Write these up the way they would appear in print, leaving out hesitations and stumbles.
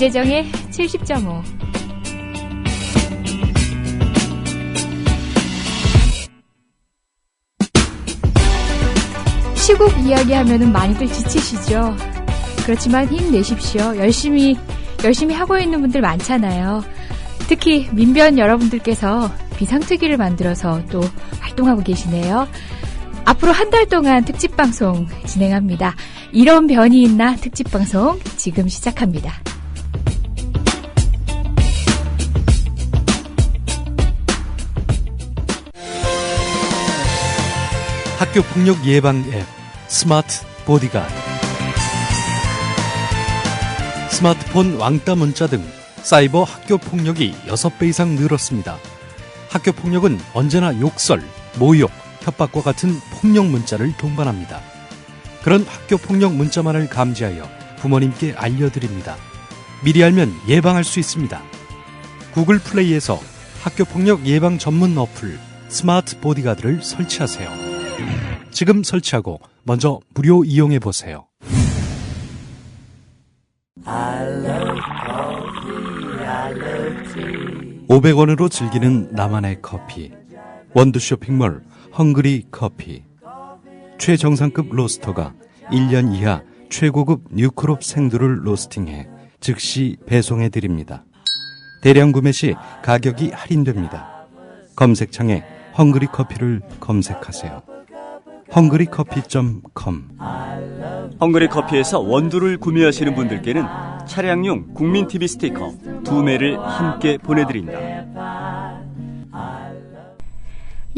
이재정의 70.5. 시국 이야기하면은 많이들 지치시죠? 그렇지만 힘내십시오. 열심히 하고 있는 분들 많잖아요. 특히 민변 여러분들께서 비상특위를 만들어서 또 활동하고 계시네요. 앞으로 한 달 동안 특집방송 진행합니다. 이런 변이 있나 특집방송 지금 시작합니다. 학교폭력 예방 앱 스마트 보디가드. 스마트폰 왕따 문자 등 사이버 학교폭력이 6배 이상 늘었습니다. 학교폭력은 언제나 욕설, 모욕, 협박과 같은 폭력 문자를 동반합니다. 그런 학교폭력 문자만을 감지하여 부모님께 알려드립니다. 미리 알면 예방할 수 있습니다. 구글 플레이에서 학교폭력 예방 전문 어플 스마트 보디가드를 설치하세요. 지금 설치하고 먼저 무료 이용해보세요. I love coffee, I love tea. 500원으로 즐기는 나만의 커피. 원두 쇼핑몰 헝그리 커피. 최정상급 로스터가 1년 이하 최고급 뉴크롭 생두를 로스팅해 즉시 배송해드립니다. 대량 구매 시 가격이 할인됩니다. 검색창에 헝그리 커피를 검색하세요. 헝그리커피.com. 헝그리 커피에서 원두를 구매하시는 분들께는 차량용 국민TV 스티커 2매를 함께 보내드립니다.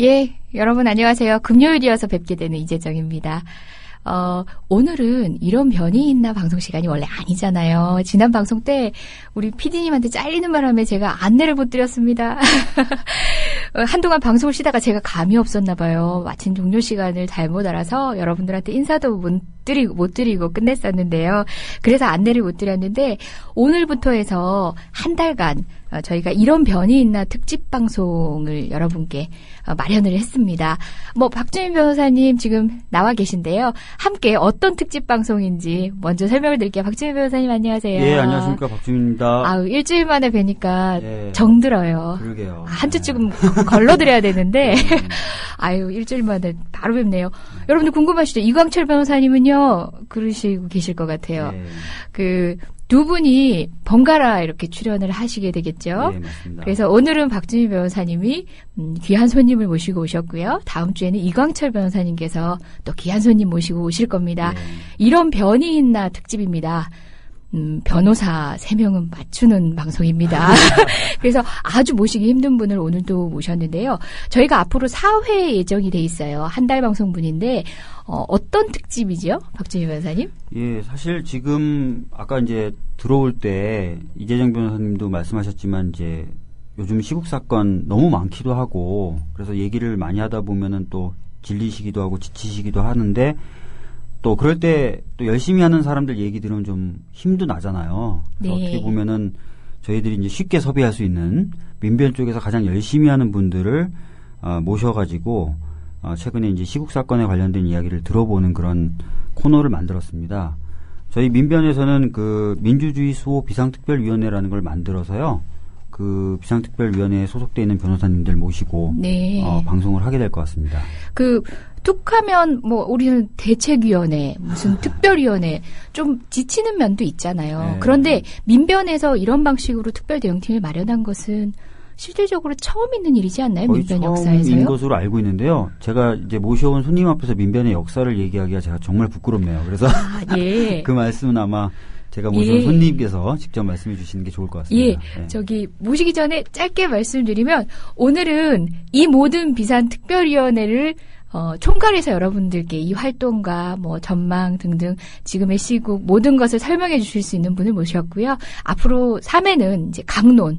예, 여러분 안녕하세요. 금요일이어서 뵙게 되는 이재정입니다. 오늘은 이런 변이 있나 방송 시간이 원래 아니잖아요. 지난 방송 때 우리 PD님한테 잘리는 바람에 제가 안내를 못 드렸습니다. 한동안 방송을 쉬다가 제가 감이 없었나 봐요. 마침 종료 시간을 잘못 알아서 여러분들한테 인사도 못 드리고 끝냈었는데요. 그래서 안내를 못 드렸는데 오늘부터 해서 한 달간 저희가 이런 변이 있나 특집 방송을 여러분께 마련을 했습니다. 박주민 변호사님 지금 나와 계신데요. 함께 어떤 특집 방송인지 먼저 설명을 드릴게요. 박주민 변호사님 안녕하세요. 예, 안녕하십니까. 박주민입니다. 아우, 일주일 만에 뵈니까 예, 정들어요. 그러게요. 한 주쯤 걸러드려야 되는데 아유, 일주일 만에 바로 뵙네요. 여러분들 궁금하시죠? 이광철 변호사님은요, 그러시고 계실 것 같아요. 예. 두 분이 번갈아 이렇게 출연을 하시게 되겠죠. 네, 맞습니다. 그래서 오늘은 박주민 변호사님이 귀한 손님을 모시고 오셨고요. 다음 주에는 이광철 변호사님께서 또 귀한 손님 모시고 오실 겁니다. 네. 이런 변이 있나 특집입니다. 변호사 3명은 맞추는 방송입니다. 그래서 아주 모시기 힘든 분을 오늘도 모셨는데요. 저희가 앞으로 4회 예정이 돼 있어요. 한 달 방송분인데 어떤 특집이죠? 박주민 변호사님? 예, 사실 지금 아까 이제 들어올 때 이재정 변호사님도 말씀하셨지만 이제 요즘 시국 사건 너무 많기도 하고 그래서 얘기를 많이 하다 보면은 또 질리시기도 하고 지치시기도 하는데 또 그럴 때 또 열심히 하는 사람들 얘기 들으면 좀 힘도 나잖아요. 그래서 네. 어떻게 보면은 저희들이 이제 쉽게 섭외할 수 있는 민변 쪽에서 가장 열심히 하는 분들을 모셔가지고 최근에 이제 시국 사건에 관련된 이야기를 들어보는 그런 코너를 만들었습니다. 저희 민변에서는 그 민주주의 수호 비상특별위원회라는 걸 만들어서요. 그 비상특별위원회에 소속되어 있는 변호사님들 모시고 네. 방송을 하게 될 것 같습니다. 툭하면 우리는 대책위원회, 무슨 특별위원회 좀 지치는 면도 있잖아요. 네. 그런데 민변에서 이런 방식으로 특별대응팀을 마련한 것은 실질적으로 처음 있는 일이지 않나요? 거의 민변 처음인 역사에서요? 것으로 알고 있는데요. 제가 이제 모셔온 손님 앞에서 민변의 역사를 얘기하기가 제가 정말 부끄럽네요. 그래서 예. 그 말씀은 아마 제가 모셔온 예. 손님께서 직접 말씀해 주시는 게 좋을 것 같습니다. 예. 모시기 전에 짧게 말씀드리면 오늘은 이 모든 비상특별위원회를 총괄해서 여러분들께 이 활동과 전망 등등 지금의 시국 모든 것을 설명해 주실 수 있는 분을 모셨고요. 앞으로 3회는 이제 강론,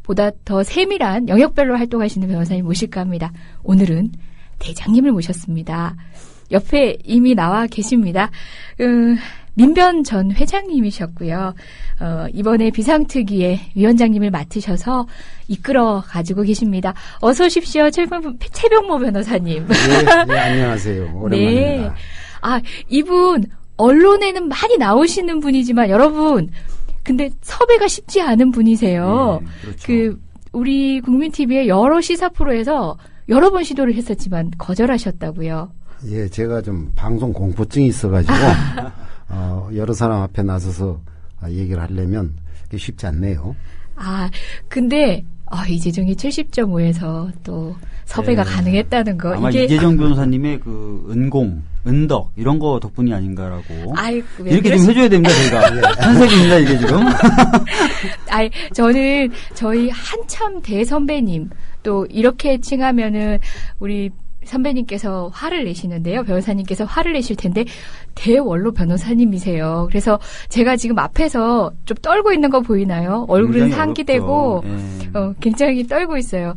보다 더 세밀한 영역별로 활동하시는 변호사님 모실까 합니다. 오늘은 대장님을 모셨습니다. 옆에 이미 나와 계십니다. 민변 전 회장님이셨고요. 이번에 비상특위의 위원장님을 맡으셔서 이끌어 가지고 계십니다. 어서 오십시오. 최병모 변호사님. 네, 안녕하세요. 오랜만입니다. 네. 이분 언론에는 많이 나오시는 분이지만 여러분 근데 섭외가 쉽지 않은 분이세요. 네, 그렇죠. 우리 국민TV의 여러 시사 프로에서 여러 번 시도를 했었지만 거절하셨다고요. 예, 제가 좀 방송 공포증이 있어가지고 여러 사람 앞에 나서서 얘기를 하려면 그게 쉽지 않네요. 근데 이재정이 70.5에서 또 섭외가 네. 가능했다는 거. 아마 이게 이재정 변호사님의 그 은덕 이런 거 덕분이 아닌가라고. 이렇게 좀 해줘야 됩니다, 저희가. 한색입니다, 이게 지금. 저는 저희 한참 대선배님 또 이렇게 칭하면은 우리 선배님께서 화를 내시는데요. 변호사님께서 화를 내실 텐데 대원로 변호사님이세요. 그래서 제가 지금 앞에서 좀 떨고 있는 거 보이나요? 얼굴은 상기되고 굉장히 떨고 있어요.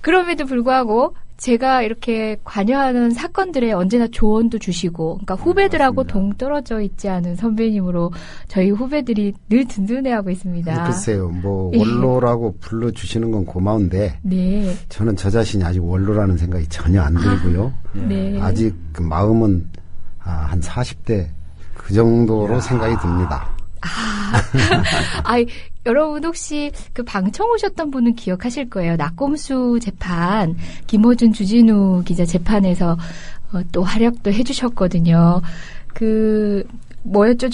그럼에도 불구하고 제가 이렇게 관여하는 사건들에 언제나 조언도 주시고, 그러니까 후배들하고 동떨어져 있지 않은 선배님으로 저희 후배들이 늘 든든해하고 있습니다. 글쎄요, 원로라고 불러주시는 건 고마운데, 네. 저는 저 자신이 아직 원로라는 생각이 전혀 안 들고요. 네. 아직 그 마음은 한 40대 그 정도로 생각이 듭니다. 여러분 혹시 그 방청 오셨던 분은 기억하실 거예요. 낙곰수 재판, 김호준 주진우 기자 재판에서 또 활약도 해주셨거든요. 뭐였죠?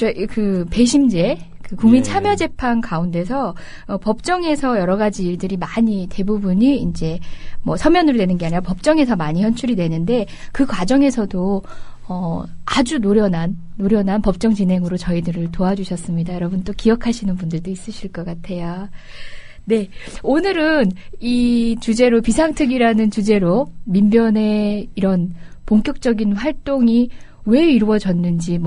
배심제, 국민 참여 재판 가운데서 법정에서 여러 가지 일들이 대부분이 이제 서면으로 되는 게 아니라 법정에서 많이 현출이 되는데 그 과정에서도 아주 노련한 법정 진행으로 저희들을 도와주셨습니다. 여러분 또 기억하시는 분들도 있으실 것 같아요. 네. 오늘은 이 주제로 비상특위라는 주제로 민변의 이런 본격적인 활동이 왜 이루어졌는지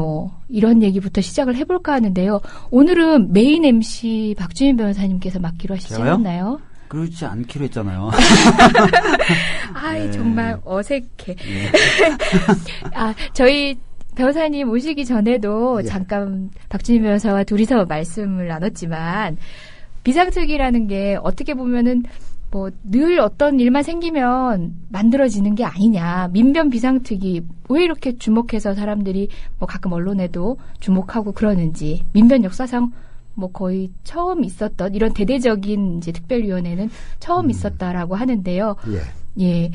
이런 얘기부터 시작을 해볼까 하는데요. 오늘은 메인 MC 박주민 변호사님께서 맡기로 하시지 않았나요? 그렇지 않기로 했잖아요. 네. 정말 어색해. 네. 저희 변호사님 오시기 전에도 잠깐 박주민 변호사와 둘이서 말씀을 나눴지만 비상특위라는 게 어떻게 보면은 늘 어떤 일만 생기면 만들어지는 게 아니냐. 민변 비상특위 왜 이렇게 주목해서 사람들이 가끔 언론에도 주목하고 그러는지 민변 역사상 거의 처음 있었던 이런 대대적인 이제 특별위원회는 처음 있었다라고 하는데요. 예.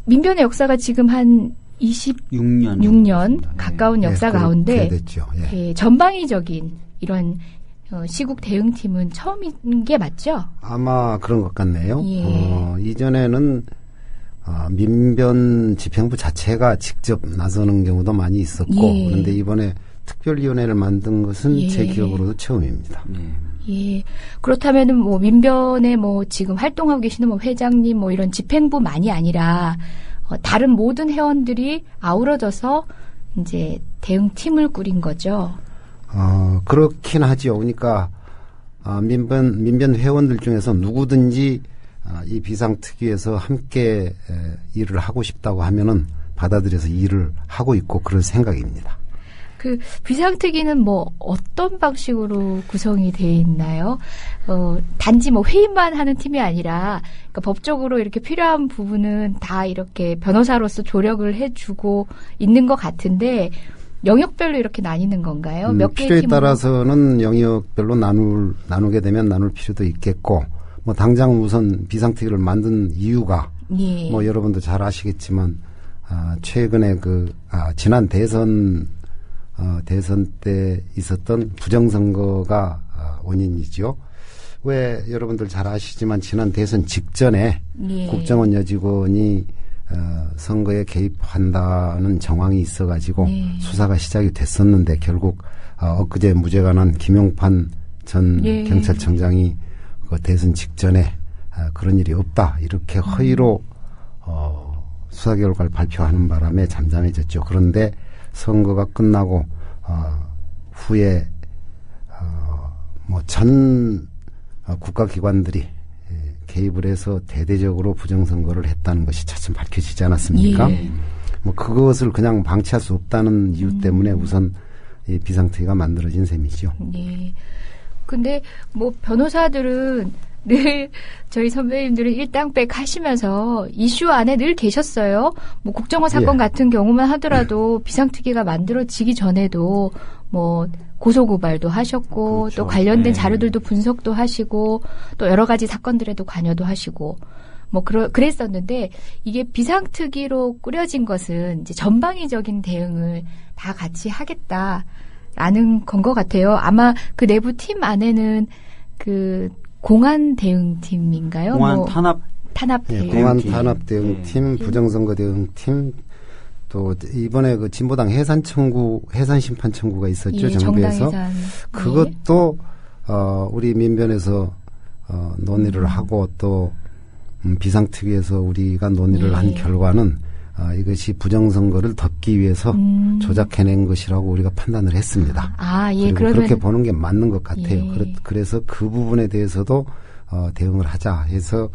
민변의 역사가 지금 한 26년 가까운 역사 가운데 됐죠. 전방위적인 이런 시국 대응팀은 처음인 게 맞죠? 아마 그런 것 같네요. 이전에는 민변 집행부 자체가 직접 나서는 경우도 많이 있었고 그런데 이번에 특별위원회를 만든 것은 제 기억으로도 처음입니다. 그렇다면은 민변에 지금 활동하고 계시는 회장님 이런 집행부만이 아니라 다른 모든 회원들이 아우러져서 이제 대응팀을 꾸린 거죠. 그렇긴 하죠. 그러니까 민변 회원들 중에서 누구든지 이 비상특위에서 함께 일을 하고 싶다고 하면은 받아들여서 일을 하고 있고 그럴 생각입니다. 비상특위는 어떤 방식으로 구성이 되어 있나요? 단지 회의만 하는 팀이 아니라, 그러니까 법적으로 이렇게 필요한 부분은 다 이렇게 변호사로서 조력을 해주고 있는 것 같은데, 영역별로 이렇게 나뉘는 건가요? 몇 개의 필요에 팀으로? 따라서는 영역별로 나누게 되면 나눌 필요도 있겠고, 당장 우선 비상특위를 만든 이유가, 여러분도 잘 아시겠지만, 최근에 지난 대선 때 있었던 부정선거가 원인이죠. 왜 여러분들 잘 아시지만 지난 대선 직전에 국정원 여직원이 선거에 개입한다는 정황이 있어가지고 수사가 시작이 됐었는데 결국 엊그제 무죄가 난 김용판 전 경찰청장이 대선 직전에 그런 일이 없다 이렇게 허위로 수사 결과를 발표하는 바람에 잠잠해졌죠. 그런데 선거가 끝나고 후에 전 국가기관들이 개입을 해서 대대적으로 부정선거를 했다는 것이 차츰 밝혀지지 않았습니까? 그것을 그냥 방치할 수 없다는 이유 때문에 우선 이 비상특위가 만들어진 셈이죠. 근데 변호사들은 늘 저희 선배님들은 일당백 하시면서 이슈 안에 늘 계셨어요. 국정원 사건 같은 경우만 하더라도 비상특위가 만들어지기 전에도 고소고발도 하셨고 그렇죠. 또 관련된 네. 자료들도 분석도 하시고 또 여러 가지 사건들에도 관여도 하시고 뭐 그랬었는데 이게 비상특위로 꾸려진 것은 이제 전방위적인 대응을 다 같이 하겠다라는 건 것 같아요. 아마 그 내부 팀 안에는 그 공안 대응팀인가요? 공안 탄압 예, 대응. 공안 대응팀. 탄압 대응팀, 예. 부정선거 대응팀, 또 이번에 그 진보당 해산 심판 청구가 있었죠, 예, 정부에서. 정당 해산. 그것도 우리 민변에서 논의를 하고 또 비상특위에서 우리가 논의를 예. 한 결과는 이것이 부정선거를 덮기 위해서 조작해낸 것이라고 우리가 판단을 했습니다. 아, 예, 그리고 그러면 그렇게 보는 게 맞는 것 같아요. 예. 그래서 그 부분에 대해서도 대응을 하자 해서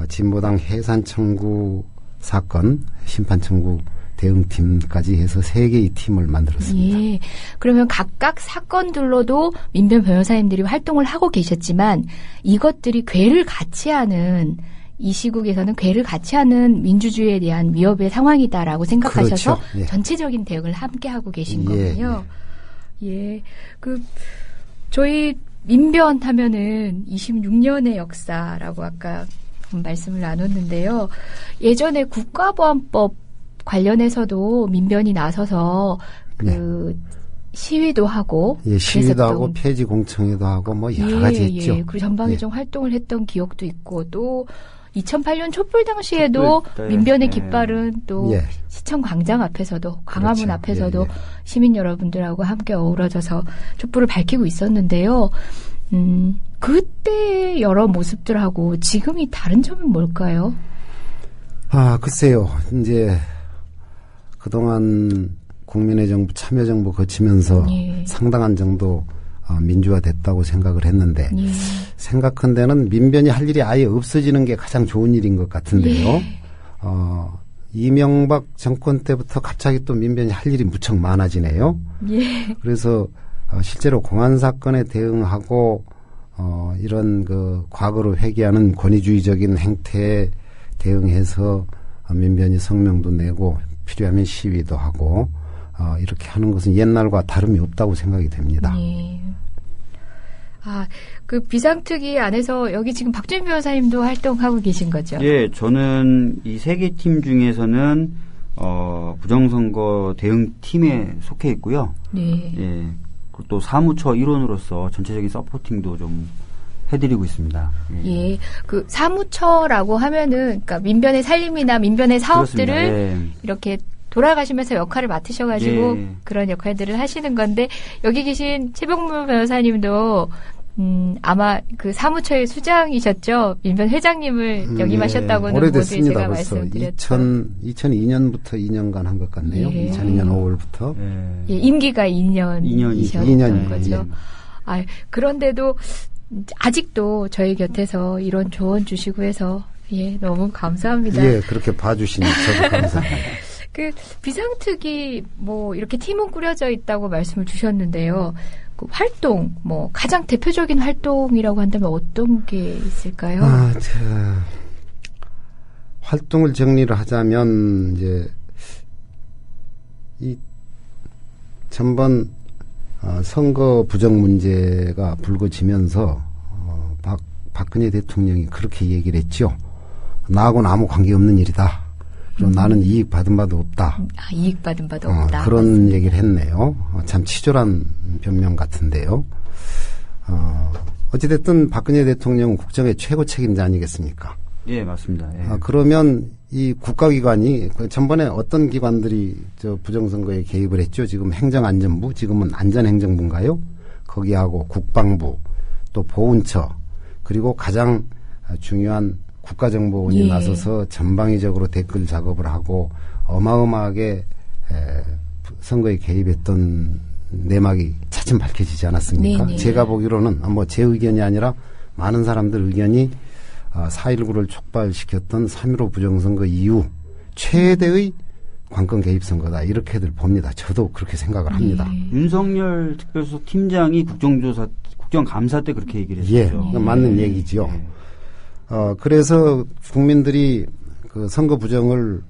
진보당 해산 청구 사건, 심판 청구 대응팀까지 해서 3개의 팀을 만들었습니다. 예. 그러면 각각 사건들로도 민변 변호사님들이 활동을 하고 계셨지만 이것들이 궤를 같이 하는 이 시국에서는 궤를 같이 하는 민주주의에 대한 위협의 상황이다라고 생각하셔서 그렇죠. 예. 전체적인 대응을 함께 하고 계신 예, 거군요. 예. 저희 민변 하면은 26년의 역사라고 아까 말씀을 나눴는데요. 예전에 국가보안법 관련해서도 민변이 나서서 시위도 하고, 예, 시위도 그랬었던, 하고 폐지 공청회도 하고 뭐 여러 가지 했죠. 예, 그리고 전방위적 활동을 했던 기억도 있고 또 2008년 촛불 당시에도 촛불, 민변의 네. 깃발은 또 예. 시청 광장 앞에서도 광화문 그렇죠. 앞에서도 예, 예. 시민 여러분들하고 함께 어우러져서 촛불을 밝히고 있었는데요. 그때 여러 모습들하고 지금이 다른 점은 뭘까요? 글쎄요. 이제 그동안 국민의 정부, 참여정부 거치면서 예. 상당한 정도 민주화됐다고 생각을 했는데 예. 생각한데는 민변이 할 일이 아예 없어지는 게 가장 좋은 일인 것 같은데요. 예. 이명박 정권 때부터 갑자기 또 민변이 할 일이 무척 많아지네요. 예. 그래서 실제로 공안 사건에 대응하고 이런 그 과거를 회귀하는 권위주의적인 행태에 대응해서 민변이 성명도 내고 필요하면 시위도 하고 이렇게 하는 것은 옛날과 다름이 없다고 생각이 됩니다. 예. 그 비상특위 안에서 여기 지금 박주민 변호사님도 활동하고 계신 거죠? 예, 저는 이 3개 팀 중에서는 부정선거 대응팀에 속해 있고요. 네. 예, 그리고 또 사무처 일원으로서 전체적인 서포팅도 좀 해드리고 있습니다. 예, 그 사무처라고 하면은 그러니까 민변의 살림이나 민변의 사업들을 그렇습니다. 예. 이렇게 돌아가시면서 역할을 맡으셔가지고 예. 그런 역할들을 하시는 건데 여기 계신 최병무 변호사님도 아마 그 사무처의 수장이셨죠? 민변 회장님을 역임하셨다고는 모두 오래됐습니다. 제가 벌써 말씀드렸죠. 2002년부터 2년간 한 것 같네요. 예. 2002년 5월부터. 예, 임기가 2년이셨던 2년, 거죠. 예. 그런데도 아직도 저희 곁에서 이런 조언 주시고 해서 예, 너무 감사합니다. 예, 그렇게 봐주시니 저도 감사합니다. 그 비상특위 뭐 이렇게 팀은 꾸려져 있다고 말씀을 주셨는데요. 그 활동 뭐 가장 대표적인 활동이라고 한다면 어떤 게 있을까요? 활동을 정리를 하자면 이제 이 전번 선거 부정 문제가 불거지면서 박근혜 대통령이 그렇게 얘기를 했죠. 나하고는 아무 관계없는 일이다. 그리고 나는 이익 받은 바도 없다. 이익 받은 바도 없다. 그런 맞습니다. 얘기를 했네요. 참 치졸한 변명 같은데요. 어찌됐든 박근혜 대통령은 국정의 최고 책임자 아니겠습니까? 예, 맞습니다. 예. 그러면 이 국가기관이 전번에 어떤 기관들이 저 부정선거에 개입을 했죠? 지금 행정안전부, 지금은 안전행정부인가요? 거기하고 국방부, 또 보훈처, 그리고 가장 중요한 국가정보원이 예. 나서서 전방위적으로 댓글 작업을 하고 어마어마하게 선거에 개입했던 내막이 차츰 밝혀지지 않았습니까? 네네. 제가 보기로는 뭐 제 의견이 아니라 많은 사람들 의견이 4.19를 촉발시켰던 3.15 부정선거 이후 최대의 관권 개입 선거다 이렇게들 봅니다. 저도 그렇게 생각을 합니다. 윤석열 특별수석 팀장이 국정감사 때 그렇게 얘기를 했었죠. 예, 맞는 얘기지요. 그래서 국민들이 그 선거 부정을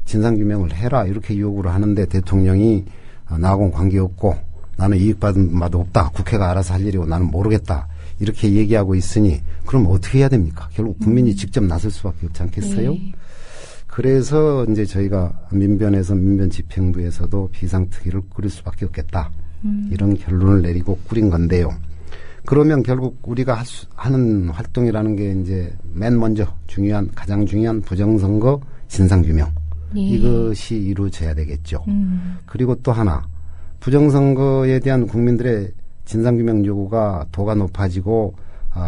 진상규명을 해라 이렇게 요구를 하는데 대통령이 나하고는 관계없고 나는 이익받은 바도 없다. 국회가 알아서 할 일이고 나는 모르겠다. 이렇게 얘기하고 있으니 그럼 어떻게 해야 됩니까? 결국 국민이 직접 나설 수밖에 없지 않겠어요? 네. 그래서 이제 저희가 민변에서 민변집행부에서도 비상특위를 꾸릴 수밖에 없겠다. 이런 결론을 내리고 꾸린 건데요. 그러면 결국 우리가 하는 활동이라는 게 이제 맨 먼저 가장 중요한 부정선거 진상규명. 네. 이것이 이루어져야 되겠죠. 그리고 또 하나, 부정선거에 대한 국민들의 진상규명 요구가 도가 높아지고,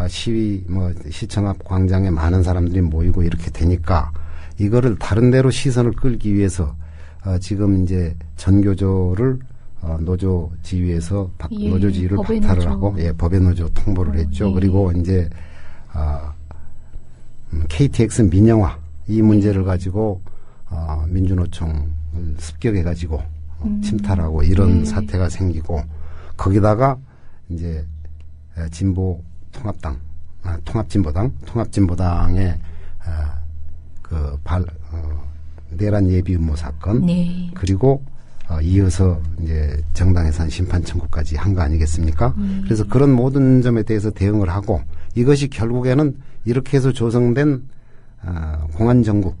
시위, 시청 앞 광장에 많은 사람들이 모이고 이렇게 되니까, 이거를 다른 데로 시선을 끌기 위해서, 지금 이제 전교조를 노조 지휘에서 노조 지휘를 박탈을 하고 법의 노조 통보를 했죠. 예. 그리고 이제 KTX 민영화 이 문제를 가지고 민주노총을 습격해 가지고 침탈하고 이런 사태가 생기고 거기다가 이제 진보 통합당 통합진보당의 내란 예비 음모 사건 네. 그리고 이어서 이제 정당 해산 심판 청구까지 한 거 아니겠습니까? 그래서 그런 모든 점에 대해서 대응을 하고 이것이 결국에는 이렇게 해서 조성된 공안정국,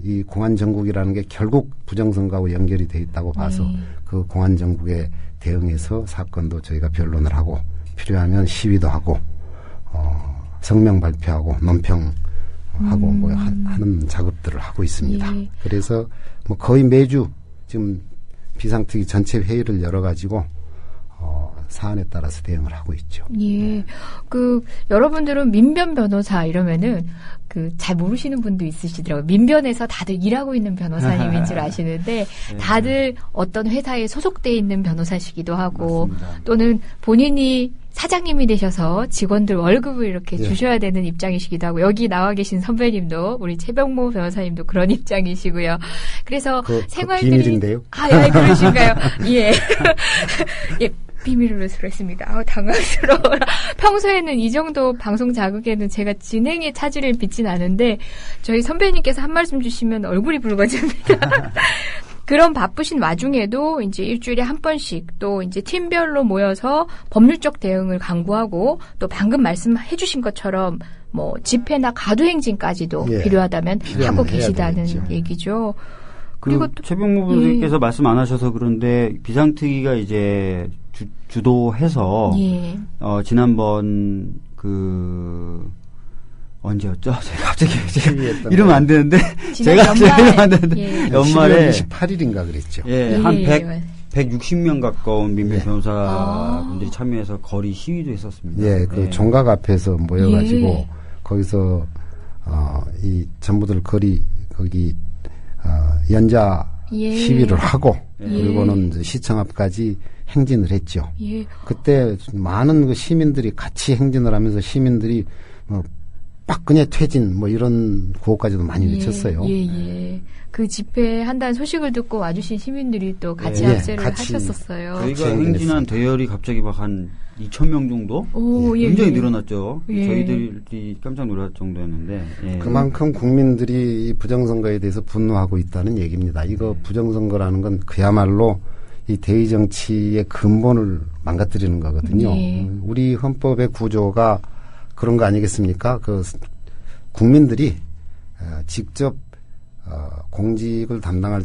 이 공안정국이라는 게 결국 부정선거하고 연결이 돼 있다고 봐서 그 공안정국에 대응해서 사건도 저희가 변론을 하고 필요하면 시위도 하고 성명 발표하고 논평하고 하는 작업들을 하고 있습니다. 예. 그래서 거의 매주 지금 비상특위 전체 회의를 열어가지고 사안에 따라서 대응을 하고 있죠. 예, 여러분들은 민변 변호사 이러면은 잘 모르시는 분도 있으시더라고요. 민변에서 다들 일하고 있는 변호사님인 줄 아시는데 다들 어떤 회사에 소속돼 있는 변호사시기도 하고 맞습니다. 또는 본인이 사장님이 되셔서 직원들 월급을 이렇게 주셔야 되는 입장이시기도 하고 여기 나와 계신 선배님도 우리 최병모 변호사님도 그런 입장이시고요. 그래서 생활들이 비밀인데요. 예, 그러신가요? 예. 예. 비밀로 들었습니다. 당황스러워라. 평소에는 이 정도 방송 자극에는 제가 진행에 차질을 빚진 않은데 저희 선배님께서 한 말씀 주시면 얼굴이 붉어집니다. 그런 바쁘신 와중에도 이제 일주일에 한 번씩 또 이제 팀별로 모여서 법률적 대응을 강구하고 또 방금 말씀해 주신 것처럼 집회나 가두행진까지도 필요하다면 하고 계시다는 되겠죠. 얘기죠. 그리고 또 최병모 변호사님께서 말씀 안 하셔서 그런데 비상특위가 이제 주도해서 지난번 언제였죠? 제가 갑자기 이러면 안 되는데 제가 이러면 안 되는데 연말에 28일인가 그랬죠. 한 160명 가까운 민변 변호사분들이 참여해서 거리 시위도 했었습니다. 그 종각 앞에서 모여가지고 거기서 이 전부들 거기 연자 시위를 하고 그리고는 이제 시청 앞까지 행진을 했죠. 그때 많은 시민들이 같이 행진을 하면서 시민들이 박근혜 퇴진 이런 구호까지도 많이 외쳤어요. 그 집회 한다는 소식을 듣고 와주신 시민들이 또 같이 합세를 하셨었어요. 저희가 행진한 대열이 갑자기 한 2,000명 정도? 굉장히 늘어났죠. 저희들이 깜짝 놀랄 정도였는데. 그만큼 국민들이 이 부정선거에 대해서 분노하고 있다는 얘기입니다. 이거 부정선거라는 건 그야말로 이 대의 정치의 근본을 망가뜨리는 거거든요. 우리 헌법의 구조가 그런 거 아니겠습니까? 국민들이 직접 공직을 담당할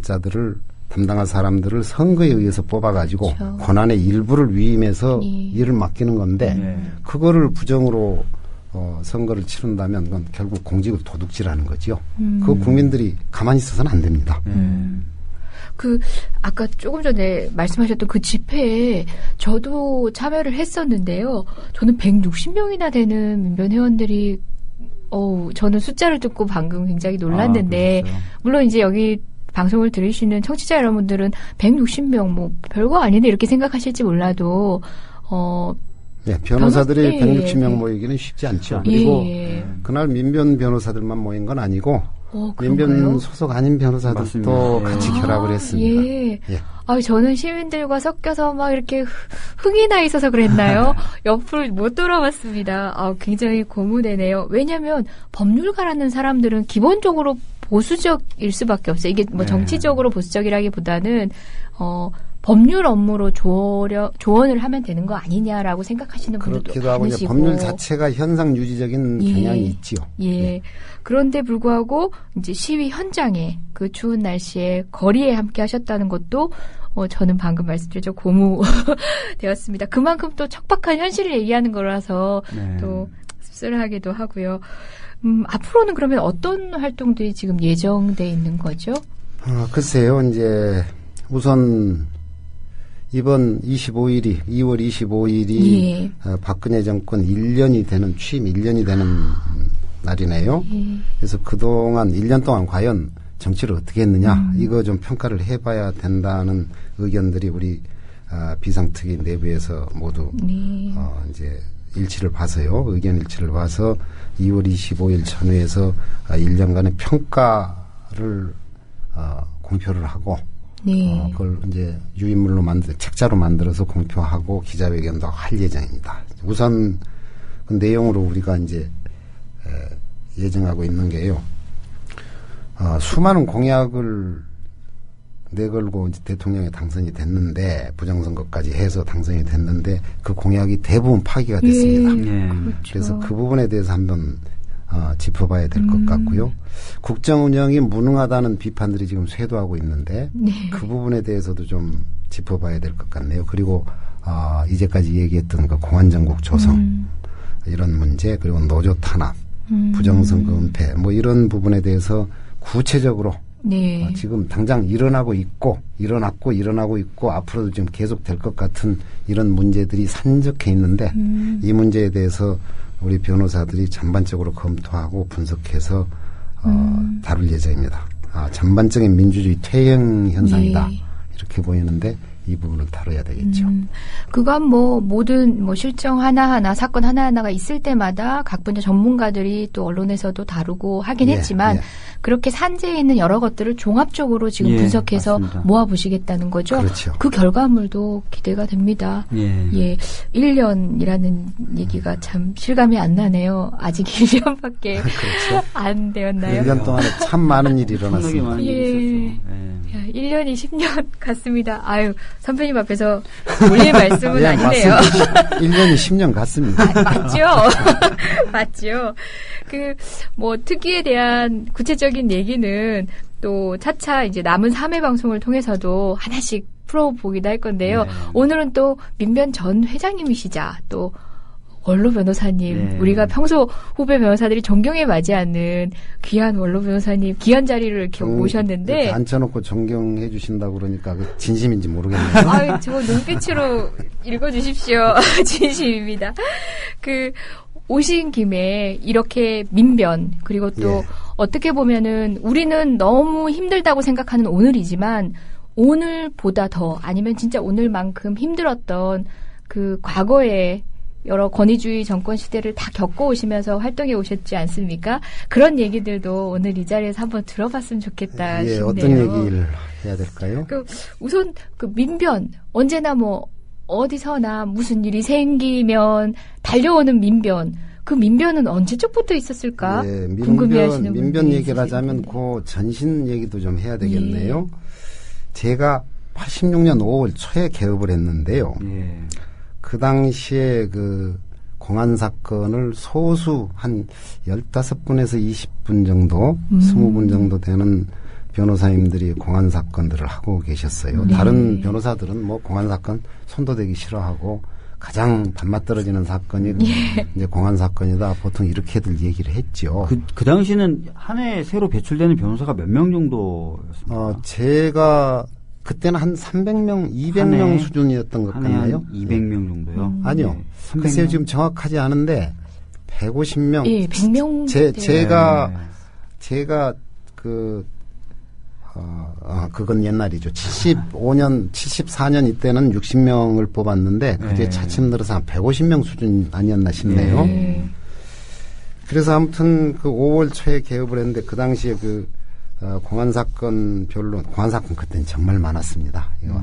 사람들을 선거에 의해서 뽑아가지고 그렇죠. 권한의 일부를 위임해서 일을 맡기는 건데 그거를 부정으로 선거를 치른다면 그건 결국 공직을 도둑질하는 거죠. 그 국민들이 가만히 있어서는 안 됩니다. 아까 조금 전에 말씀하셨던 그 집회에 저도 참여를 했었는데요. 저는 160명이나 되는 민변 회원들이 저는 숫자를 듣고 방금 굉장히 놀랐는데 물론 이제 여기 방송을 들으시는 청취자 여러분들은 160명 별거 아닌데 이렇게 생각하실지 몰라도 변호사들이 160명 모이기는 쉽지 않죠. 그리고 그날 민변 변호사들만 모인 건 아니고 민변 소속 아닌 변호사들도 같이 결합을 했습니다. 저는 시민들과 섞여서 막 이렇게 흥이 나 있어서 그랬나요? 옆을 못 돌아봤습니다. 굉장히 고무되네요. 왜냐하면 법률가라는 사람들은 기본적으로 보수적일 수밖에 없어요. 이게 정치적으로 보수적이라기보다는 법률 업무로 조언을 하면 되는 거 아니냐라고 생각하시는 분들도 그렇기도 하고 이제 많으시고. 법률 자체가 현상 유지적인 경향이 있지요. 예. 그런데 불구하고 이제 시위 현장에 그 추운 날씨에 거리에 함께 하셨다는 것도 저는 방금 말씀드렸죠. 고무되었습니다. 그만큼 또 척박한 현실을 얘기하는 거라서 네. 또 씁쓸하기도 하고요. 앞으로는 그러면 어떤 활동들이 지금 예정돼 있는 거죠? 글쎄요, 이제 우선 이번 25일이 2월 25일이 예. 박근혜 정권 1년이 되는 취임 1년이 되는 날이네요. 예. 그래서 그동안 1년 동안 과연 정치를 어떻게 했느냐 이거 좀 평가를 해봐야 된다는 의견들이 우리 비상특위 내부에서 모두 네. 이제 일치를 봐서요. 의견 일치를 봐서 2월 25일 전후에서 1년간의 평가를 공표를 하고 네. 그걸 이제 유인물로 책자로 만들어서 공표하고 기자회견도 할 예정입니다. 우선 그 내용으로 우리가 이제 예정하고 있는 게요. 수많은 공약을 내걸고 이제 대통령에 당선이 됐는데 부정선거까지 해서 당선이 됐는데 그 공약이 대부분 파기가 됐습니다. 예. 그렇죠. 그래서 그 부분에 대해서 한번 짚어봐야 될 것 같고요. 국정 운영이 무능하다는 비판들이 지금 쇄도하고 있는데 네. 그 부분에 대해서도 좀 짚어봐야 될 것 같네요. 그리고 이제까지 얘기했던 그 공안정국 조성 이런 문제 그리고 노조 탄압, 부정선거 은폐 뭐 이런 부분에 대해서 구체적으로 네. 지금 당장 일어나고 있고 앞으로도 지금 계속 될 것 같은 이런 문제들이 산적해 있는데 이 문제에 대해서 우리 변호사들이 전반적으로 검토하고 분석해서 다룰 예정입니다. 전반적인 민주주의 퇴행 현상이다. 네. 이렇게 보이는데 이 부분을 다뤄야 되겠죠. 그간 모든 실정 하나하나 사건 하나하나가 있을 때마다 각 분야 전문가들이 또 언론에서도 다루고 하긴 예, 했지만 예. 그렇게 산재에 있는 여러 것들을 종합적으로 지금 예, 분석해서 맞습니다. 모아보시겠다는 거죠. 그렇죠. 그 결과물도 기대가 됩니다. 예. 1년이라는 얘기가 참 실감이 안 나네요. 아직 1년밖에 그렇죠. 안 되었나요? 1년 동안에 참 많은 일이 엄청나게 일어났습니다. 많은 예. 일이 있었죠. 예. 1년이 10년 같습니다. 아유, 선배님 앞에서 올릴 말씀은 예, 아니네요. 맞습니다. 1년이 10년 같습니다. 맞죠? 맞죠? 특위에 대한 구체적인 얘기는 또 차차 이제 남은 3회 방송을 통해서도 하나씩 풀어보기도 할 건데요. 네. 오늘은 또 민변 전 회장님이시자 또 원로 변호사님, 네. 우리가 평소 후배 변호사들이 존경에 맞이하는 귀한 원로 변호사님, 귀한 자리를 이렇게 모셨는데. 이렇게 앉혀놓고 존경해 주신다고 그러니까 그 진심인지 모르겠네요. 아유, 저 눈빛으로 읽어주십시오. 진심입니다. 오신 김에 이렇게 민변, 그리고 또 예. 어떻게 보면은 우리는 너무 힘들다고 생각하는 오늘이지만 오늘보다 더 아니면 진짜 오늘만큼 힘들었던 그 과거의 여러 권위주의 정권 시대를 다 겪어오시면서 활동해 오셨지 않습니까? 그런 얘기들도 오늘 이 자리에서 한번 들어봤으면 좋겠다 예, 싶네요. 어떤 얘기를 해야 될까요? 우선 민변 언제나 어디서나 무슨 일이 생기면 달려오는 민변. 그 민변은 언제적부터 있었을까? 예, 궁금해하시는 민변 분들이 얘기를 하자면 있으시는데. 그 전신 얘기도 좀 해야 되겠네요. 제가 86년 5월 초에 개업을 했는데요. 예. 그 당시에 그 공안 사건을 소수 한 15분에서 20분 정도, 20분 정도 되는 변호사님들이 공안 사건들을 하고 계셨어요. 네. 다른 변호사들은 공안 사건 손도 대기 싫어하고 가장 단맛 떨어지는 사건이 이제 공안 사건이다. 보통 이렇게들 얘기를 했죠. 그 당시는 한 해 새로 배출되는 변호사가 몇 명 정도였습니까? 제가 그때는 한 300명, 200명 수준이었던 것 한 해 한 같나요? 200명 정도요? 아니요. 네. 300명? 글쎄요, 지금 정확하지 않은데 150명. 예, 100명. 제가 그건 옛날이죠. 75년, 74년 이때는 60명을 뽑았는데 그제 네. 차츰 늘어서 한 150명 수준 아니었나 싶네요. 네. 그래서 아무튼 그 5월 초에 개업을 했는데 그 당시에 공안 사건 그때는 정말 많았습니다. 이거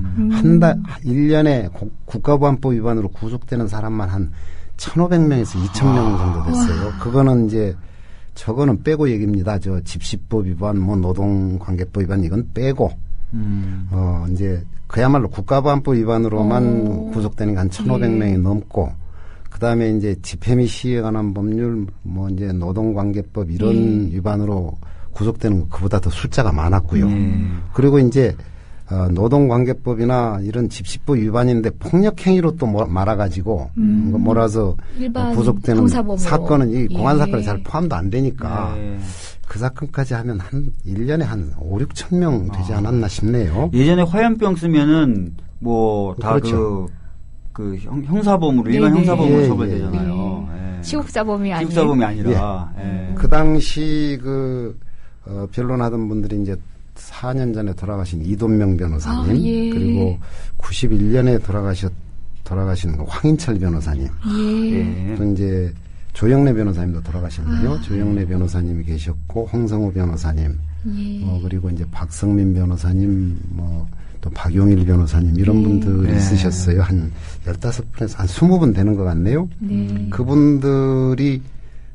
1년에 국가보안법 위반으로 구속되는 사람만 한 1,500명에서 2,000명 정도 됐어요. 그거는 저거는 빼고 얘기입니다. 집시법 위반, 노동관계법 위반 이건 빼고 이제 그야말로 국가보안법 위반으로만 구속되는 게 한 1,500명이 넘고, 그 다음에 이제 집회 및 시위에 관한 법률, 뭐 이제 노동관계법 이런 위반으로 구속되는 거 그보다 더 숫자가 많았고요. 그리고 이제 노동관계법이나 이런 집시법 위반인데 폭력행위로 또 말아가지고 몰아서 구속되는 사건은 이 공안사건에 잘 포함도 안 되니까 그 사건까지 하면 한 1년에 한 5, 6천 명 되지 않았나 싶네요. 예전에 화염병 쓰면은 뭐 다 그렇죠. 그 형사범으로 일반 형사범으로 처벌되잖아요. 시국사범이 아니라. 시국사범이 아니라. 그 당시 변론하던 분들이 이제 4년 전에 돌아가신 이돈명 변호사님, 그리고 91년에 돌아가신 그황인철 변호사님, 또 이제 조영래 변호사님도 돌아가셨네요. 조영래 변호사님이 계셨고, 홍성우 변호사님, 그리고 이제 박성민 변호사님, 또 박용일 변호사님 이런 분들이 있으셨어요. 한 15분에서 한 20분 되는 것 같네요. 그분들이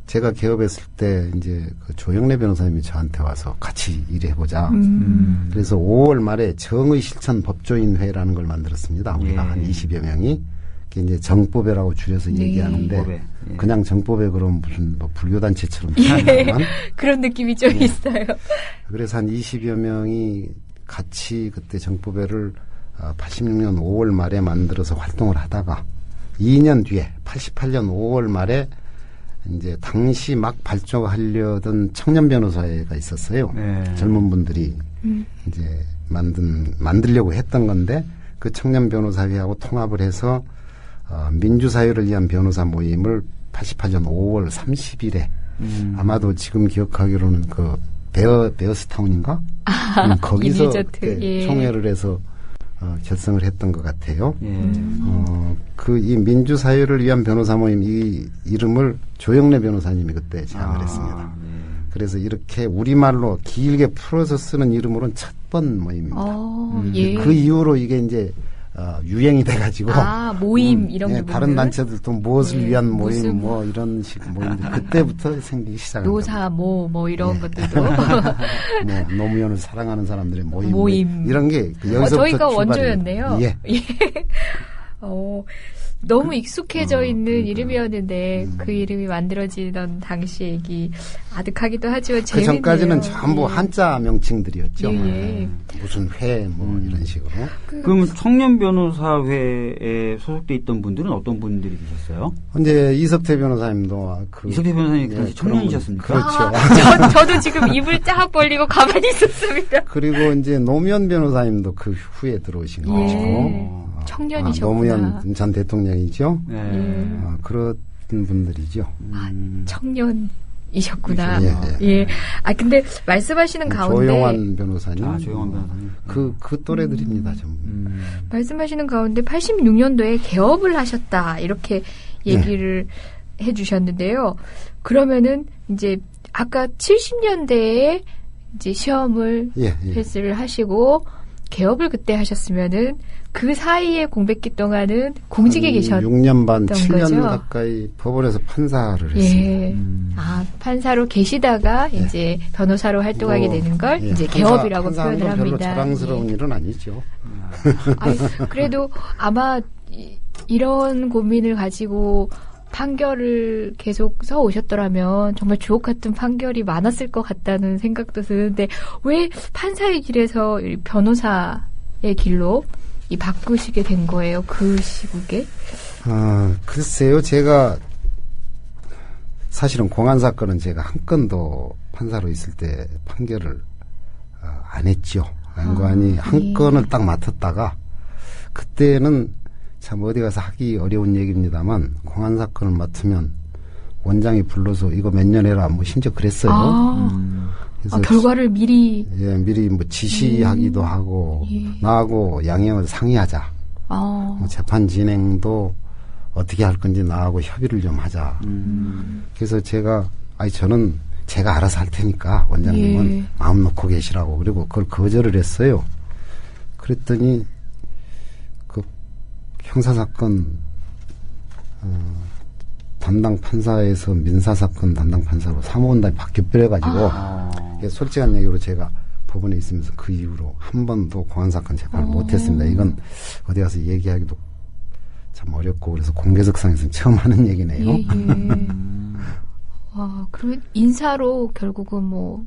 제가 개업했을 때 이제 그 조영래 변호사님이 저한테 와서 같이 일해보자. 그래서 5월 말에 정의 실천 법조인회라는 걸 만들었습니다. 우리가 한 20여 명이. 그게 이제 정법회라고 줄여서 얘기하는데 정법회. 그냥 정법회 그럼 무슨 뭐 불교단체처럼 생각하지만 그런 느낌이 좀 있어요. 그래서 한 20여 명이 같이 그때 정법회를 86년 5월 말에 만들어서 활동을 하다가 2년 뒤에 88년 5월 말에 이제 당시 막 발족하려던 청년 변호사회가 있었어요. 젊은 분들이 이제 만들려고 했던 건데 그 청년 변호사회하고 통합을 해서 민주사회를 위한 변호사 모임을 88년 5월 30일에 아마도 지금 기억하기로는 그 베어스타운인가? 거기서 총회를 해서 결성을 했던 것 같아요. 이 민주사회를 위한 변호사 모임 이 이름을 조영래 변호사님이 그때 제안을 했습니다. 그래서 이렇게 우리말로 길게 풀어서 쓰는 이름으로는 첫 번 모임입니다. 그 이후로 이게 이제 유행이 돼가지고 모임 이런 게 다른 단체들도 무엇을 위한 모임 뭐 이런 식 모임들 그때부터 생기기 시작합니다. 노사 뭐 이런 것들도 뭐 노무현을 사랑하는 사람들의 모임. 이런 게 여기서부터 저희가 출발입니다. 원조였네요. 너무 익숙해져 있는 이름이었는데 그 이름이 만들어지던 당시 얘기 아득하기도 하지만 재밌네요. 그 전까지는 전부 한자 명칭들이었죠. 무슨 회 뭐 이런 식으로. 그럼 청년 변호사회에 소속돼 있던 분들은 어떤 분들이 계셨어요? 이제 이석태 변호사님도 이석태 변호사님 당시 청년이셨습니까? 그렇죠. 저도 지금 입을 쫙 벌리고 가만히 있었습니다. 그리고 이제 노무현 변호사님도 그 후에 들어오신 거죠. 청년이셨구나. 노무현 전 대통령이죠. 그런 분들이죠. 청년이셨구나. 근데 말씀하시는 가운데 조용환 변호사님. 조용환 변호사님. 그 또래들입니다, 전부. 말씀하시는 가운데 86년도에 개업을 하셨다 이렇게 얘기를 해주셨는데요. 그러면은 이제 아까 70년대에 이제 시험을 패스를 하시고 개업을 그때 하셨으면은 그 사이에 공백기 동안은 공직에 계셨던 6년 반, 7년 거죠? 가까이 법원에서 판사를 했습니다. 판사로 계시다가 이제 변호사로 활동하게 되는 걸 이제 개업이라고 표현을 합니다. 별로 자랑스러운 일은 아니죠. 그래도 아마 이런 고민을 가지고 판결을 계속 써 오셨더라면 정말 주옥 같은 판결이 많았을 것 같다는 생각도 드는데 왜 판사의 길에서 변호사의 길로 바꾸시게 된 거예요? 그 시국에? 글쎄요. 제가 사실은 공안 사건은 제가 한 건도 판사로 있을 때 판결을 안 했죠. 안관이 한 건을 딱 맡았다가 그때는 참 어디 가서 하기 어려운 얘기입니다만 공안 사건을 맡으면 원장이 불러서 이거 몇 년 해라 뭐 심지어 그랬어요. 그래서 결과를 미리 미리 뭐 지시하기도 하고 나하고 양형을 상의하자. 뭐 재판 진행도 어떻게 할 건지 나하고 협의를 좀 하자. 그래서 저는 제가 알아서 할 테니까 원장님은 마음 놓고 계시라고. 그리고 그걸 거절을 했어요. 그랬더니 그 형사사건 담당 판사에서 민사사건 담당 판사로 사무원장이 바뀌어버려가지고 솔직한 얘기로 제가 법원에 있으면서 그 이후로 한 번도 공안사건 재판을 못했습니다. 이건 어디 가서 얘기하기도 참 어렵고 그래서 공개석상에서는 처음 하는 얘기네요. 예. 와, 그러면 인사로 결국은 뭐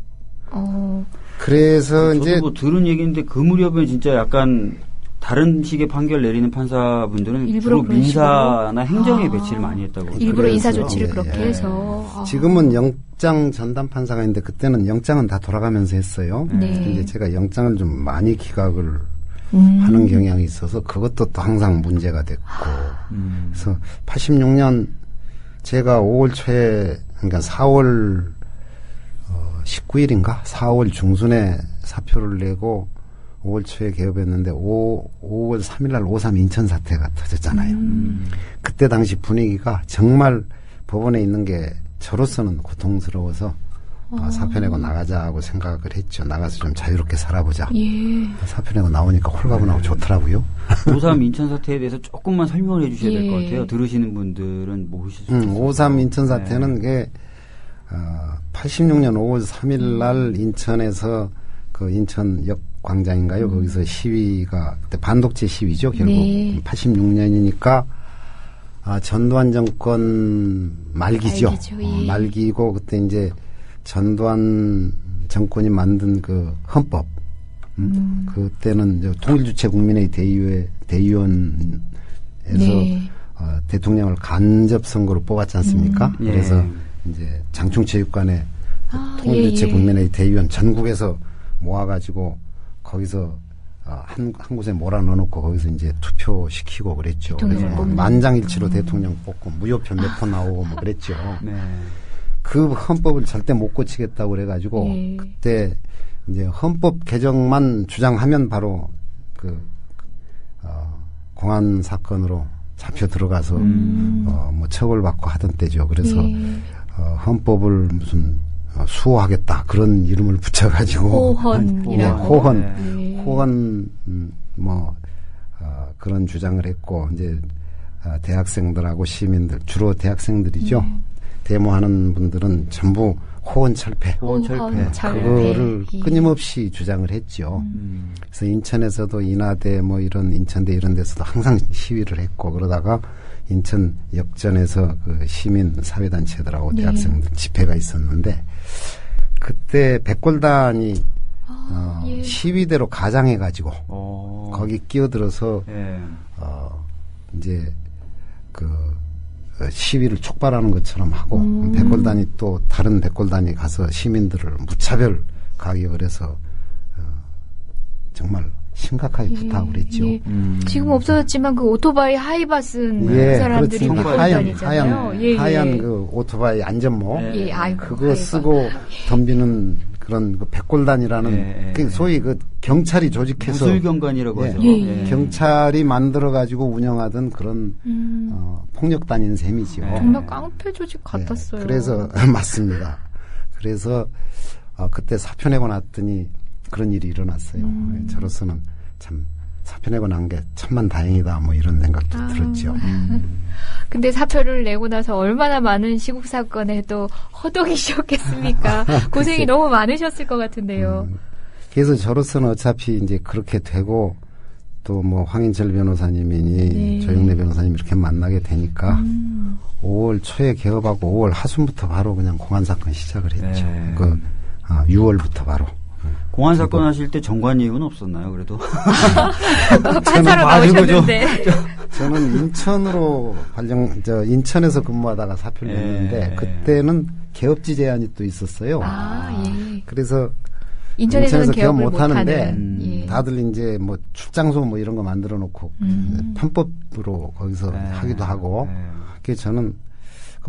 그래서 저도 이제 뭐 들은 얘기인데 그 무렵에 진짜 약간 다른 식의 판결 내리는 판사분들은 일부러 주로 그런 민사나 식으로? 행정에 배치를 많이 했다고. 일부러 그래서, 인사 조치를 예, 그렇게 예. 해서 지금은 영장 전담 판사가 있는데 그때는 영장은 다 돌아가면서 했어요. 네. 이제 제가 영장을 좀 많이 기각을 하는 경향이 있어서 그것도 또 항상 문제가 됐고 그래서 86년 제가 5월 초에 그러니까 4월 19일인가 4월 중순에 사표를 내고 5월 초에 개업했는데 5월 3일날 5.3 인천 사태가 터졌잖아요. 그때 당시 분위기가 정말 법원에 있는 게 저로서는 고통스러워서 사표 내고 나가자고 생각을 했죠. 나가서 좀 자유롭게 살아보자. 예. 사표 내고 나오니까 홀가분하고 좋더라고요. 5.3 인천 사태에 대해서 조금만 설명을 해주셔야 될 것 예. 같아요. 들으시는 분들은 모르실 수 있어요. 5.3 인천 사태는 게 86년 5월 3일 날 인천에서 그 인천역 광장인가요? 거기서 시위가 그때 반독재 시위죠. 결국 네. 86년이니까 전두환 정권 말기죠. 예. 말기고 그때 이제 전두환 정권이 만든 그 헌법. 그때는 이제 통일주체 국민의 대의원에서 네. 대통령을 간접 선거로 뽑았지 않습니까? 예. 그래서 이제 장충체육관에 통일주체 예. 국민의 대의원 전국에서 모아가지고 거기서 한 곳에 몰아넣어놓고 거기서 이제 투표시키고 그랬죠. 그래서 뭐 만장일치로 대통령 뽑고 무효표 몇 표 나오고 뭐 그랬죠. 네. 그 헌법을 절대 못 고치겠다고 그래가지고 예. 그때 이제 헌법 개정만 주장하면 바로 공안 사건으로 잡혀 들어가서 뭐 처벌받고 하던 때죠. 그래서 예. 헌법을 무슨 수호하겠다 그런 이름을 붙여가지고 호헌이라고. 호헌 네. 호헌 그런 주장을 했고 이제 대학생들하고 시민들 주로 대학생들이죠. 데모하는 분들은 전부 호헌철폐 호헌철폐. 그거를 예. 끊임없이 주장을 했죠. 그래서 인천에서도 인하대 뭐 이런 인천대 이런 데서도 항상 시위를 했고 그러다가 인천 역전에서 그 시민 사회단체들하고 네. 대학생들 집회가 있었는데 그때 백골단이 예. 시위대로 가장해가지고 거기 끼어들어서 예. 이제 그 시위를 촉발하는 것처럼 하고 백골단이 또 다른 백골단이 가서 시민들을 무차별 가격을 해서 정말 심각하게 부탁을 했죠. 예. 지금 없어졌지만 그 오토바이 하이바슨 예, 그 사람들이 그렇죠. 백골단이잖아요. 하얀 그 오토바이 안전모 예, 아이고, 그거 하이바. 쓰고 덤비는 그런 그 백골단이라는 예, 그 소위 그 경찰이 조직해서 무술경관이라고 예, 하죠. 예. 경찰이 만들어 가지고 운영하던 그런 폭력단인 셈이죠. 정말 깡패 조직 같았어요. 그래서 맞습니다. 그래서 그때 사표 내고 났더니 그런 일이 일어났어요. 저로서는 참 사표 내고 난 게 천만 다행이다 뭐 이런 생각도 들었죠. 근데 사표를 내고 나서 얼마나 많은 시국 사건에 또 허덕이셨겠습니까? 고생이 너무 많으셨을 것 같은데요. 그래서 저로서는 어차피 이제 그렇게 되고 또 뭐 황인철 변호사님이니 네. 조영래 변호사님 이렇게 만나게 되니까 5월 초에 개업하고 5월 하순부터 바로 그냥 공안 사건 시작을 했죠. 네. 6월부터 바로. 공안 사건 하실 때 정관예우는 없었나요? 그래도 판사로 나오셨는데. 저는 인천으로 인천에서 근무하다가 사표를 예. 냈는데 그때는 개업지 제한이 또 있었어요. 예. 그래서 인천에서는 개업 개업을 못 하는데 못하는. 예. 다들 이제 뭐 출장소 뭐 이런 거 만들어 놓고 편법으로 거기서 하기도 하고 그래서 저는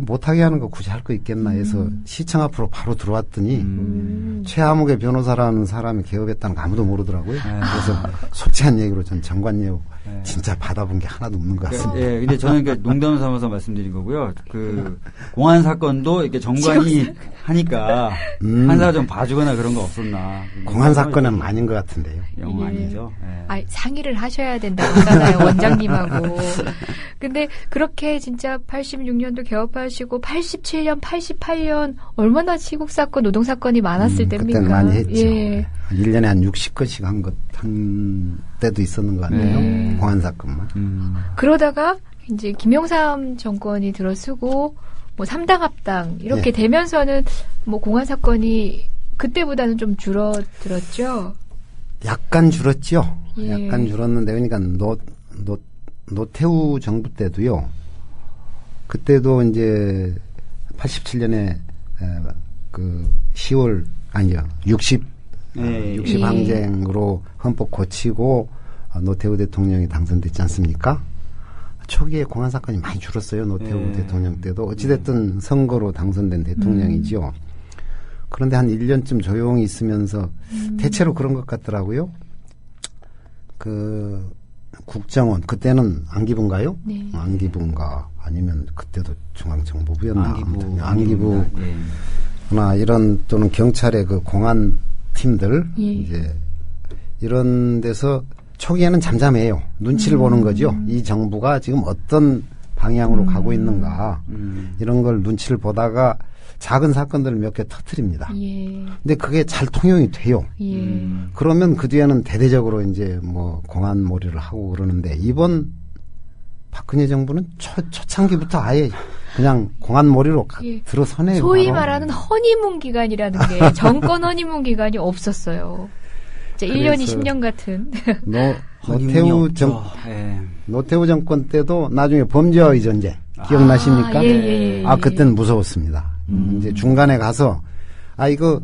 못하게 하는 거 굳이 할 거 있겠나 해서 시청 앞으로 바로 들어왔더니 최하목의 변호사라는 사람이 개업했다는 거 아무도 모르더라고요. 그래서 솔직한 얘기로 전 정관예우 진짜 받아본 게 하나도 없는 것 같습니다. 예, 근데 저는 농담 삼아서 말씀드린 거고요. 그 공안 사건도 이렇게 정관이 하니까 판사가 좀 봐주거나 그런 거 없었나. 공안 사건은 아닌 것 같은데요. 영 아니죠. 예. 상의를 하셔야 된다고 하잖아요, 원장님하고. 근데 그렇게 진짜 86년도 개업하시고 87년, 88년 얼마나 시국 사건, 노동 사건이 많았을 됩니까? 그때는 많이 했죠. 예. 1년에 한 60건씩 한 때도 있었는 것 같네요. 공안 사건만. 그러다가 이제 김영삼 정권이 들어서고 뭐 3당 합당 이렇게 되면서는 뭐 공안 사건이 그때보다는 좀 줄어들었죠. 약간 줄었죠. 예. 약간 줄었는데 그러니까 노태우 정부 때도요. 그때도 이제 87년에 그 10월 아니요 60 항쟁으로 헌법 고치고 노태우 대통령이 당선됐지 않습니까? 초기에 공안 사건이 많이 줄었어요. 노태우 대통령 때도 어찌됐든 선거로 당선된 대통령이죠. 그런데 한 1년쯤 조용히 있으면서 대체로 그런 것 같더라고요. 그 국정원 그때는 안기부인가요? 네. 안기부인가 아니면 그때도 중앙정보부였나? 안기부. 나 이런 또는 경찰의 그 공안 팀들 이제 이런 데서 초기에는 잠잠해요. 눈치를 보는 거죠. 이 정부가 지금 어떤 방향으로 가고 있는가 이런 걸 눈치를 보다가 작은 사건들을 몇 개 터뜨립니다. 예. 근데 그게 잘 통용이 돼요. 예. 그러면 그 뒤에는 대대적으로 이제 뭐 공안몰이를 하고 그러는데 이번 박근혜 정부는 초창기부터 아예 그냥 공안몰이로 예. 들어서네요. 소위 바로. 말하는 허니문 기간이라는 게 정권 허니문 기간이 없었어요. 이제 1년이 10년 같은. 노태우 정권 때도 나중에 범죄와의 전쟁 기억나십니까? 예. 그때는 무서웠습니다. 이제 중간에 가서 이거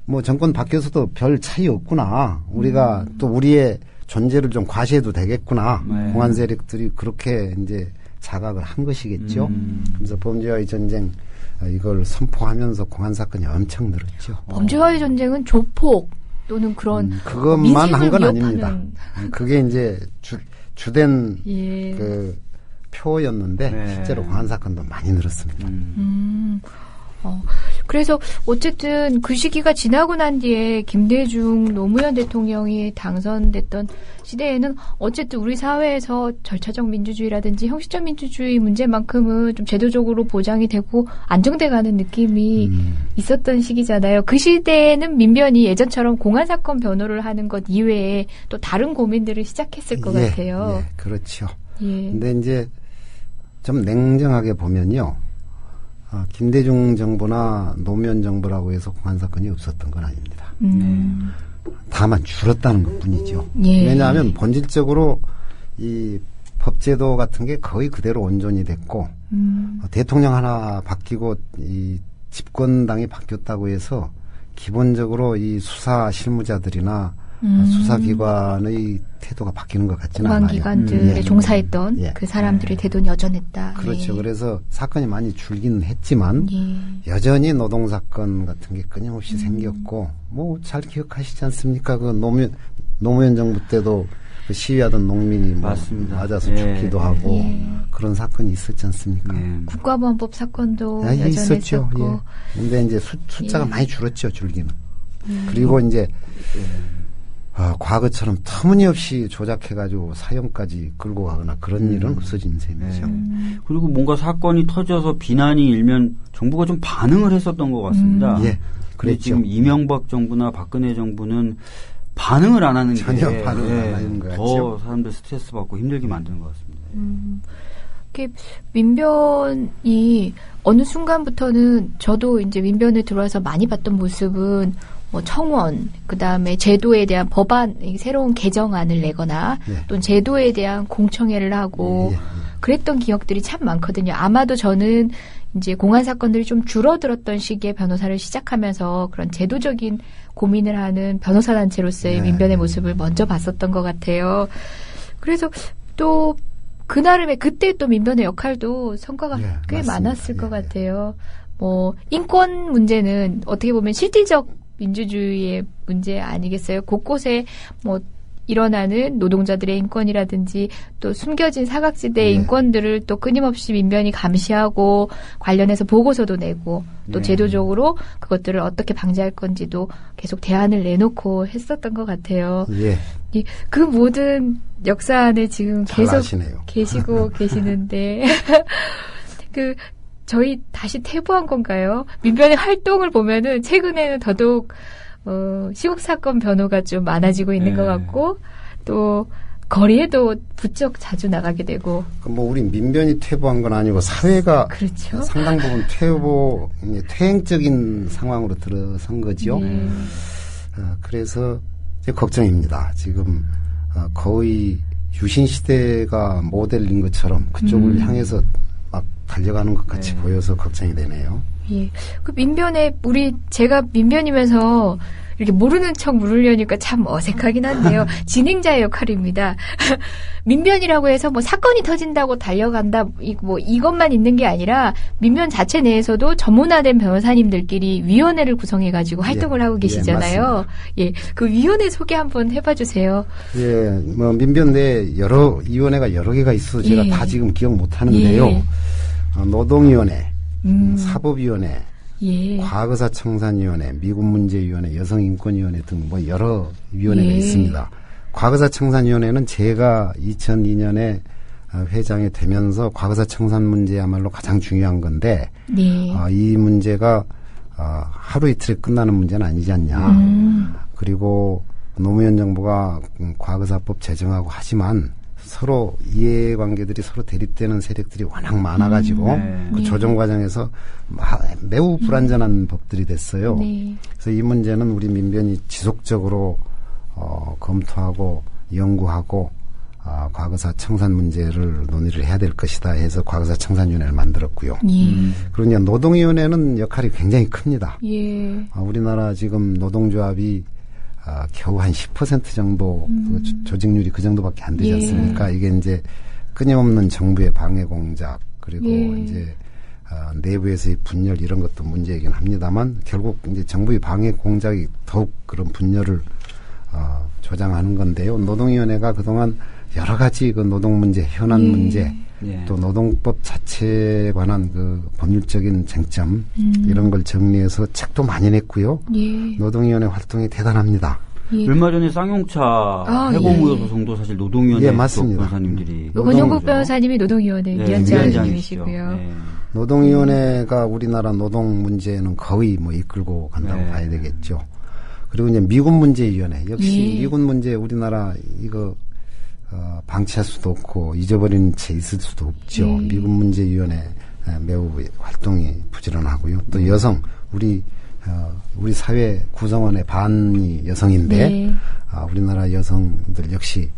뭐 정권 바뀌어서도 별 차이 없구나. 우리가 또 우리의 존재를 좀 과시해도 되겠구나. 공안 세력들이 그렇게 이제 자각을 한 것이겠죠. 그래서 범죄와의 전쟁 이걸 선포하면서 공안 사건이 엄청 늘었죠. 범죄와의 전쟁은 조폭 또는 그런 그것만 한 건 위협하는. 아닙니다. 그게 이제 주된 예. 그 표였는데 실제로 공안 사건도 많이 늘었습니다. 그래서 어쨌든 그 시기가 지나고 난 뒤에 김대중 노무현 대통령이 당선됐던 시대에는 어쨌든 우리 사회에서 절차적 민주주의라든지 형식적 민주주의 문제만큼은 좀 제도적으로 보장이 되고 안정돼가는 느낌이 있었던 시기잖아요. 그 시대에는 민변이 예전처럼 공안 사건 변호를 하는 것 이외에 또 다른 고민들을 시작했을 것 같아요. 예, 그렇죠. 예. 근데 이제 좀 냉정하게 보면요. 김대중 정부나 노무현 정부라고 해서 공안 사건이 없었던 건 아닙니다. 다만 줄었다는 것뿐이죠. 예. 왜냐하면 본질적으로 이 법제도 같은 게 거의 그대로 온전히 됐고 대통령 하나 바뀌고 이 집권당이 바뀌었다고 해서 기본적으로 이 수사 실무자들이나 수사기관의 태도가 바뀌는 것 같지는 않아요. 공안기관들에 종사했던 그 사람들의 태도는 여전했다. 그렇죠. 네. 그래서 사건이 많이 줄긴 했지만 여전히 노동사건 같은 게 끊임없이 생겼고 뭐 잘 기억하시지 않습니까? 그 노무현 정부 때도 그 시위하던 농민이 뭐 맞아서 죽기도 하고 그런 사건이 있었지 않습니까? 국가보안법 사건도 여전히 있었죠. 있었고. 근데 이제 숫자가 많이 줄었죠. 줄기는. 그리고 이제 과거처럼 터무니없이 조작해가지고 사형까지 끌고 가거나 그런 일은 없어진 셈이죠. 그리고 뭔가 사건이 터져서 비난이 일면 정부가 좀 반응을 했었던 것 같습니다. 그렇죠. 지금 이명박 정부나 박근혜 정부는 반응을 안 하는 전혀 게 반응을 안 하는 것 더 같죠. 사람들 스트레스 받고 힘들게 만드는 것 같습니다. 이렇게 민변이 어느 순간부터는 저도 이제 민변에 들어와서 많이 봤던 모습은 뭐 청원, 그 다음에 제도에 대한 법안, 새로운 개정안을 내거나 또는 제도에 대한 공청회를 하고 그랬던 기억들이 참 많거든요. 아마도 저는 이제 공안 사건들이 좀 줄어들었던 시기에 변호사를 시작하면서 그런 제도적인 고민을 하는 변호사 단체로서의 민변의 모습을 먼저 봤었던 것 같아요. 그래서 또 그 나름의 그때 또 민변의 역할도 성과가 꽤 맞습니다. 많았을 것 같아요. 뭐 인권 문제는 어떻게 보면 실질적 민주주의의 문제 아니겠어요? 곳곳에 뭐 일어나는 노동자들의 인권이라든지 또 숨겨진 사각지대의 인권들을 또 끊임없이 민변이 감시하고 관련해서 보고서도 내고 또 제도적으로 그것들을 어떻게 방지할 건지도 계속 대안을 내놓고 했었던 것 같아요. 그 모든 역사 안에 지금 계속 아시네요. 계시고 계시는데 저희 다시 퇴보한 건가요? 민변의 활동을 보면은 최근에는 더더욱 시국 사건 변호가 좀 많아지고 있는 것 같고 또 거리에도 부쩍 자주 나가게 되고. 뭐 우리 민변이 퇴보한 건 아니고 사회가 그렇죠. 상당 부분 퇴행적인 상황으로 들어선 거죠. 그래서 이제 걱정입니다. 지금 거의 유신 시대가 모델인 것처럼 그쪽을 향해서 막 달려가는 것 같이 보여서 걱정이 되네요. 예. 그 민변에 제가 민변이면서 이렇게 모르는 척 물으려니까 참 어색하긴 한데요. 진행자의 역할입니다. 민변이라고 해서 뭐 사건이 터진다고 달려간다, 뭐 이것만 있는 게 아니라 민변 자체 내에서도 전문화된 변호사님들끼리 위원회를 구성해가지고 활동을 하고 계시잖아요. 예, 그 위원회 소개 한번 해봐 주세요. 예, 뭐 민변 내 위원회가 여러 개가 있어서 제가 다 지금 기억 못 하는데요. 노동위원회, 사법위원회, 과거사청산위원회, 미군문제위원회, 여성인권위원회 등 뭐 여러 위원회가 있습니다. 과거사청산위원회는 제가 2002년에 회장이 되면서 과거사청산 문제야말로 가장 중요한 건데 이 문제가 하루 이틀에 끝나는 문제는 아니지 않냐. 그리고 노무현 정부가 과거사법 제정하고 하지만 서로 이해관계들이 서로 대립되는 세력들이 워낙 많아가지고 그 조정 과정에서 매우 불완전한 법들이 됐어요. 그래서 이 문제는 우리 민변이 지속적으로 검토하고 연구하고 과거사 청산 문제를 논의를 해야 될 것이다 해서 과거사 청산위원회를 만들었고요. 그리고 이제 노동위원회는 역할이 굉장히 큽니다. 우리나라 지금 노동조합이 겨우 한 10% 정도 그 조직률이 그 정도밖에 안 되지 않습니까? 이게 이제 끊임없는 정부의 방해 공작 그리고 이제 내부에서의 분열 이런 것도 문제이긴 합니다만 결국 이제 정부의 방해 공작이 더욱 그런 분열을 조장하는 건데요. 노동위원회가 그동안 여러 가지 그 노동 문제, 현안 문제, 또 노동법 자체에 관한 그 법률적인 쟁점 이런 걸 정리해서 책도 많이 냈고요. 노동위원회 활동이 대단합니다. 얼마 전에 쌍용차 해고무효 소송도 사실 노동위원회 맞습니다. 변호사님들이 권영국 변호사님이 노동위원회 위원장님이시고요. 노동위원회가 우리나라 노동 문제는 거의 뭐 이끌고 간다고 봐야 되겠죠. 그리고 이제 미군문제위원회 역시 미군 문제 우리나라 이거 방치할 수도 없고 잊어버리는 채 있을 수도 없죠. 미군문제위원회 매우 활동이 부지런하고요. 또 여성 우리 사회 구성원의 반이 여성인데 우리나라 여성들 역시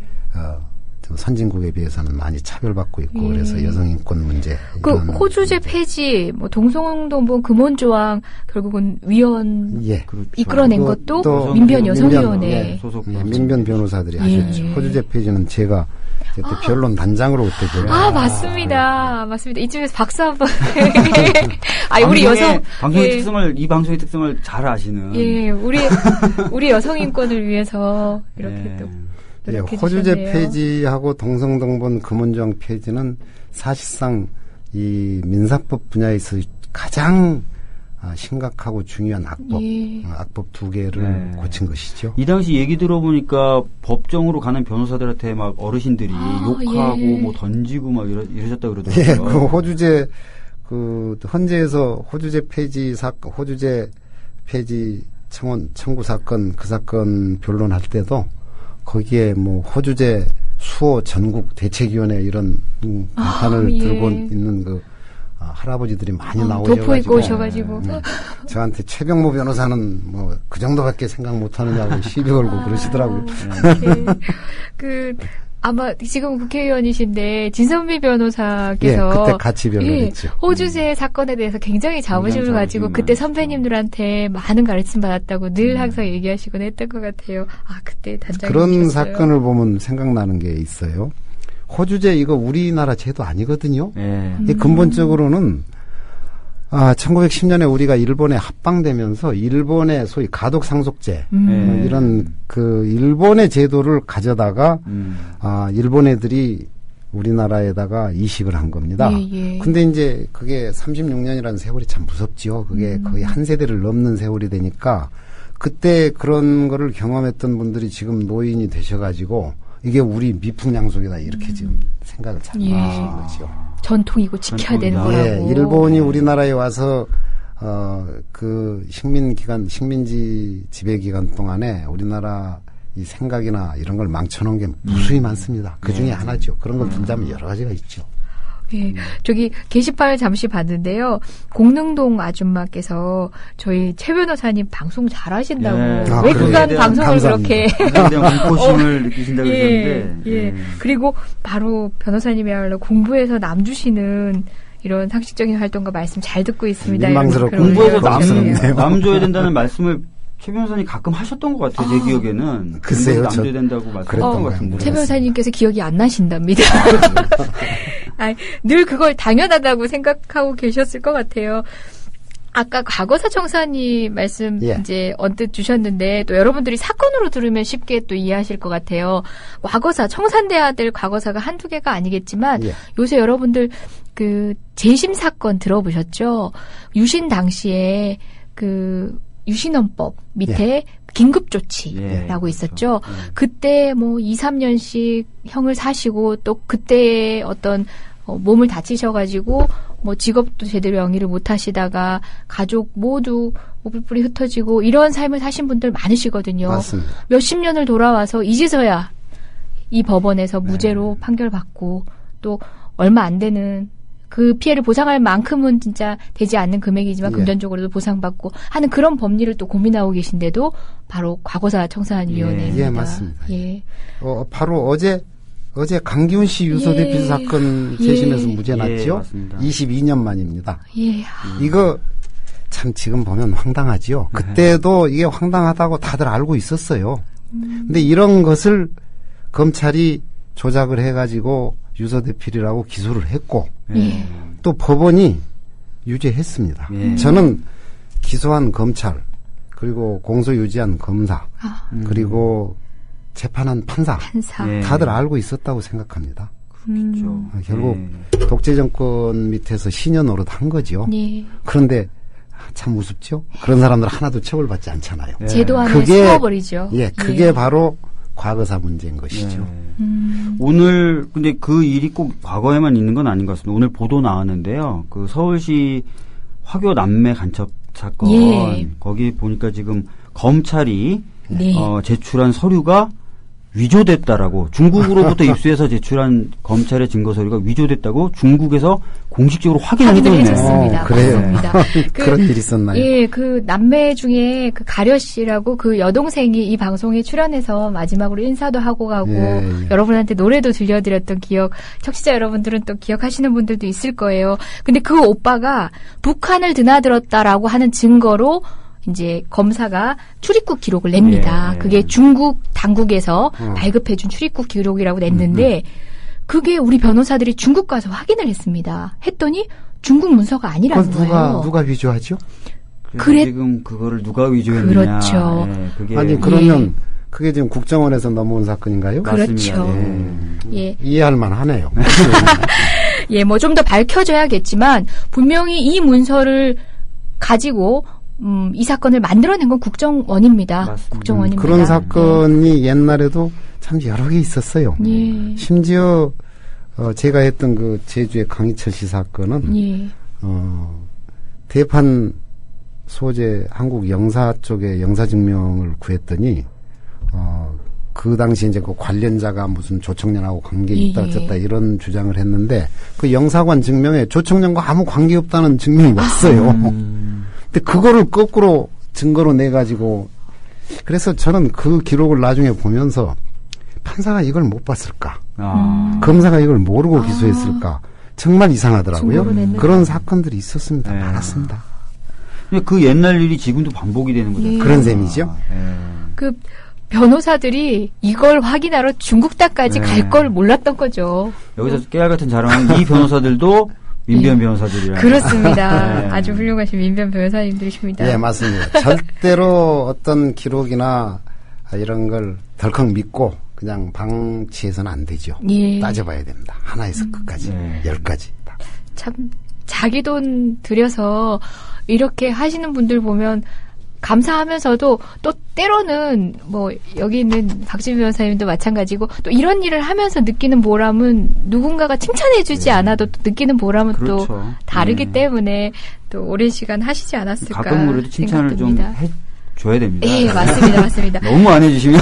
좀 선진국에 비해서는 많이 차별받고 있고 그래서 여성 인권 문제 그 호주제 폐지 뭐 동성동본 금원조항 결국은 위원 그렇죠. 이끌어낸 것도 민변 여성위원회 소속 민변 변호사들이 하셨죠. 호주제 폐지는 제가 그때 변론 단장으로 그때 맞습니다. 이쯤에서 박수 한번. 우리 여성 방송의 특성을 이 방송의 특성을 잘 아시는. 우리 여성 인권을 위해서 이렇게 또 노력해 호주제 주셨네요. 폐지하고 동성동본 금원조항 폐지는 사실상 이 민사법 분야에서 가장 심각하고 중요한 악법 두 개를 고친 것이죠. 이 당시 얘기 들어보니까 법정으로 가는 변호사들한테 막 어르신들이 욕하고 뭐 던지고 막 이러셨다 그러더라고요. 그 호주제 헌재에서 호주제 폐지 청구 사건 그 사건 변론할 때도 거기에 뭐 호주제 수호 전국 대책위원회 이런 간판을 들고 있는 그 할아버지들이 많이 오셔가지고 저한테 최병모 변호사는 뭐 그 정도밖에 생각 못하느냐고 시비 걸고 그러시더라고요. 아마 지금 국회의원이신데 진선미 변호사께서 그때 같이 변론했죠. 호주제 사건에 대해서 굉장히 자부심을 가지고 그때 선배님들한테 많은 가르침 받았다고 늘 항상 얘기하시곤 했던 것 같아요. 그때 단장님이셨어요. 그런 사건을 보면 생각나는 게 있어요. 호주제 이거 우리나라 제도 아니거든요. 근본적으로는 1910년에 우리가 일본에 합방되면서 일본의 소위 가독 상속제 이런 그 일본의 제도를 가져다가 일본 애들이 우리나라에다가 이식을 한 겁니다. 근데 이제 그게 36년이라는 세월이 참 무섭지요. 그게 거의 한 세대를 넘는 세월이 되니까 그때 그런 거를 경험했던 분들이 지금 노인이 되셔가지고 이게 우리 미풍양속이다 이렇게 지금 생각을 잘 하시는 거죠. 전통이고 지켜야 되는 거라고. 일본이 우리나라에 와서 그 식민지 지배 기간 동안에 우리나라 이 생각이나 이런 걸 망쳐놓은 게 무수히 많습니다. 그 중에 하나죠. 그런 걸 들자면 여러 가지가 있죠. 예, 저기 게시판을 잠시 봤는데요. 공릉동 아줌마께서 저희 최 변호사님 방송 잘하신다고 왜 그간 방송을 감사합니다. 그렇게 공포심을 느끼신다고 그러셨는데 예. 그리고 바로 변호사님이야말로 공부해서 남 주시는 이런 상식적인 활동과 말씀 잘 듣고 있습니다. 민망스럽고 공부해서 부럽습니다. 남 줘야 된다는 말씀을 최 변호사님 가끔 하셨던 것 같아요. 제 기억에는. 글쎄요. 남 줘야 된다고 말씀하셨던 것 같은데. 최 변호사님께서 기억이 안 나신답니다. 늘 그걸 당연하다고 생각하고 계셨을 것 같아요. 아까 과거사 청사님 말씀 이제 언뜻 주셨는데 또 여러분들이 사건으로 들으면 쉽게 또 이해하실 것 같아요. 과거사, 청산돼야 될 과거사가 한두 개가 아니겠지만 요새 여러분들 그 재심 사건 들어보셨죠? 유신 당시에 그 유신헌법 밑에 긴급조치라고 있었죠. 그때 뭐 2, 3년씩 형을 사시고 또 그때 어떤 몸을 다치셔가지고 뭐 직업도 제대로 영위를 못 하시다가 가족 모두 오불뿔이 흩어지고 이런 삶을 사신 분들 많으시거든요. 맞습니다. 몇십 년을 돌아와서 이제서야 이 법원에서 무죄로 판결받고 또 얼마 안 되는 그 피해를 보상할 만큼은 진짜 되지 않는 금액이지만 금전적으로도 보상받고 하는 그런 법리를 또 고민하고 계신데도 바로 과거사 청산위원회입니다. 예, 맞습니다. 예. 바로 어제 강기훈 씨 유서대필 사건 재심에서 무죄 났죠? 22년 만입니다. 이거 참 지금 보면 황당하지요. 그때도 이게 황당하다고 다들 알고 있었어요. 근데 이런 것을 검찰이 조작을 해가지고 유서대필이라고 기소를 했고 또 법원이 유죄했습니다. 저는 기소한 검찰 그리고 공소유지한 검사 그리고 재판한 판사. 다들 알고 있었다고 생각합니다. 그렇죠. 결국 독재 정권 밑에서 시녀 노릇 한 거죠. 그런데 참 우습죠. 그런 사람들 하나도 처벌받지 않잖아요. 제도 안에 숨어버리죠. 그게 바로 과거사 문제인 것이죠. 오늘 근데 그 일이 꼭 과거에만 있는 건 아닌 것 같습니다. 오늘 보도 나왔는데요. 그 서울시 화교 남매 간첩 사건 거기 보니까 지금 검찰이 제출한 서류가 위조됐다라고 중국으로부터 입수해서 제출한 검찰의 증거 서류가 위조됐다고 중국에서 공식적으로 확인을 해줬습니다. 그래요. 그런 일이 있었나요? 예, 그 남매 중에 그 가려 씨라고 그 여동생이 이 방송에 출연해서 마지막으로 인사도 하고 가고 여러분한테 노래도 들려드렸던 기억, 청취자 여러분들은 또 기억하시는 분들도 있을 거예요. 근데 그 오빠가 북한을 드나들었다라고 하는 증거로 이제 검사가 출입국 기록을 냅니다. 그게 중국 당국에서 발급해준 출입국 기록이라고 냈는데 그게 우리 변호사들이 중국 가서 확인을 했습니다. 했더니 중국 문서가 아니라는 거예요. 누가 위조하죠? 지금 그거를 누가 위조했느냐. 그렇죠. 그게 아니 그러면 그게 지금 국정원에서 넘어온 사건인가요? 그렇죠. 이해할 만하네요. 뭐 좀 더 밝혀져야겠지만 분명히 이 문서를 가지고 이 사건을 만들어낸 건 국정원입니다. 국정원입니다. 그런 사건이 옛날에도 참 여러 개 있었어요. 심지어 제가 했던 그 제주의 강희철 씨 사건은 대판 소재 한국 영사 쪽에 영사 증명을 구했더니 그 당시 이제 그 관련자가 무슨 조청년하고 관계 있다 어쨌다 이런 주장을 했는데 그 영사관 증명에 조청년과 아무 관계 없다는 증명이 왔어요. 근데 그거를 거꾸로 증거로 내가지고 그래서 저는 그 기록을 나중에 보면서 판사가 이걸 못 봤을까? 검사가 이걸 모르고 기소했을까? 정말 이상하더라고요. 그런 사건들이 있었습니다. 많았습니다. 그 옛날 일이 지금도 반복이 되는 거죠. 그런 셈이죠. 그 변호사들이 이걸 확인하러 중국 땅까지 갈 걸 몰랐던 거죠. 여기서 깨알 같은 자랑은 이 변호사들도 민변 변호사들이라. 그렇습니다. 아주 훌륭하신 민변 변호사님들이십니다. 네, 맞습니다. 절대로 어떤 기록이나 이런 걸 덜컥 믿고 그냥 방치해서는 안 되죠. 따져봐야 됩니다. 하나에서 끝까지, 10가지. 참 자기 돈 들여서 이렇게 하시는 분들 보면 감사하면서도 또 때로는 뭐 여기 있는 박지민 변호사님도 마찬가지고 또 이런 일을 하면서 느끼는 보람은 누군가가 칭찬해주지 않아도 또 느끼는 보람은 그렇죠. 또 다르기 때문에 또 오랜 시간 하시지 않았을까 가끔 그래도 칭찬을 생각됩니다. 좀 줘야 됩니다. 네, 맞습니다. 너무 안 해주시면.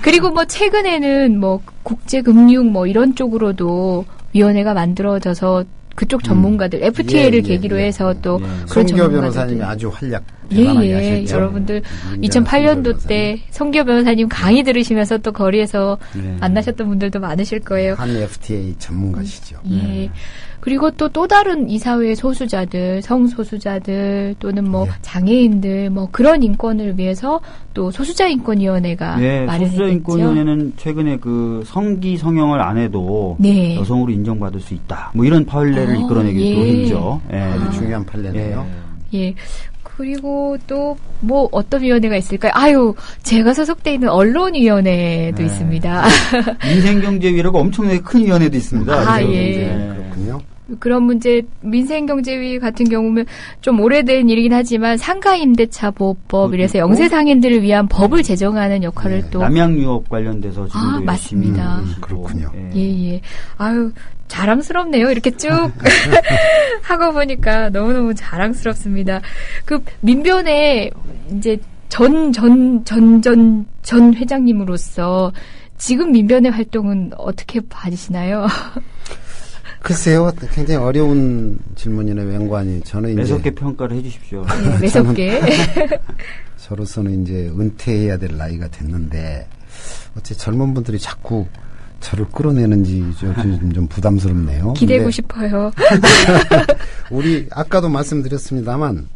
그리고 뭐 최근에는 뭐 국제금융 뭐 이런 쪽으로도 위원회가 만들어져서 그쪽 전문가들 FTA를 계기로 해서 또 그런 송기호 변호사님이 아주 활약 대단하게 하셨죠. 여러분들 2008년도 때 송기호 변호사님 강의 들으시면서 또 거리에서 만나셨던 분들도 많으실 거예요. 한 FTA 전문가시죠. 예. 그리고 또 다른 이 사회의 소수자들, 성소수자들 또는 뭐 장애인들 뭐 그런 인권을 위해서 또 소수자인권위원회가 마련했죠. 소수자인권위원회는 최근에 그 성기 성형을 안 해도 여성으로 인정받을 수 있다. 뭐 이런 판례를 이끌어내기도 했죠. 아주 중요한 판례네요. 예. 그리고 또 뭐 어떤 위원회가 있을까요? 제가 소속돼 있는 언론위원회도 있습니다. 민생경제위라고 엄청나게 큰 위원회도 있습니다. 그렇군요. 그런 문제, 민생경제위 같은 경우는 좀 오래된 일이긴 하지만 상가임대차 보호법, 이래서 영세상인들을 위한 법을 제정하는 역할을 또. 남양유업 관련돼서 지금도 맞습니다. 그렇군요. 예. 자랑스럽네요. 이렇게 쭉 하고 보니까 너무너무 자랑스럽습니다. 그 민변의 이제 전 회장님으로서 지금 민변의 활동은 어떻게 봐지시나요? 글쎄요, 굉장히 어려운 질문이네, 웬관이. 저는 이제. 매섭게 평가를 해 주십시오. 네, 매섭게. 저로서는 이제 은퇴해야 될 나이가 됐는데, 어째 젊은 분들이 자꾸 저를 끌어내는지 좀 부담스럽네요. 기대고 싶어요. 우리, 아까도 말씀드렸습니다만,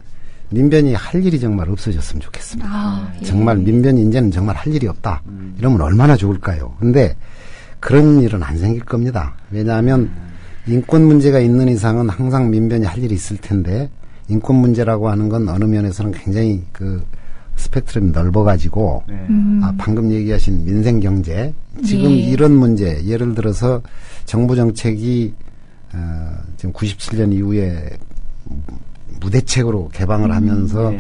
민변이 할 일이 정말 없어졌으면 좋겠습니다. 정말 민변이 이제는 정말 할 일이 없다. 이러면 얼마나 좋을까요? 근데 그런 일은 안 생길 겁니다. 왜냐하면 인권 문제가 있는 이상은 항상 민변이 할 일이 있을 텐데, 인권 문제라고 하는 건 어느 면에서는 굉장히 그 스펙트럼이 넓어가지고 방금 얘기하신 민생경제, 지금 이런 문제, 예를 들어서 정부 정책이 지금 97년 이후에 무대책으로 개방을 하면서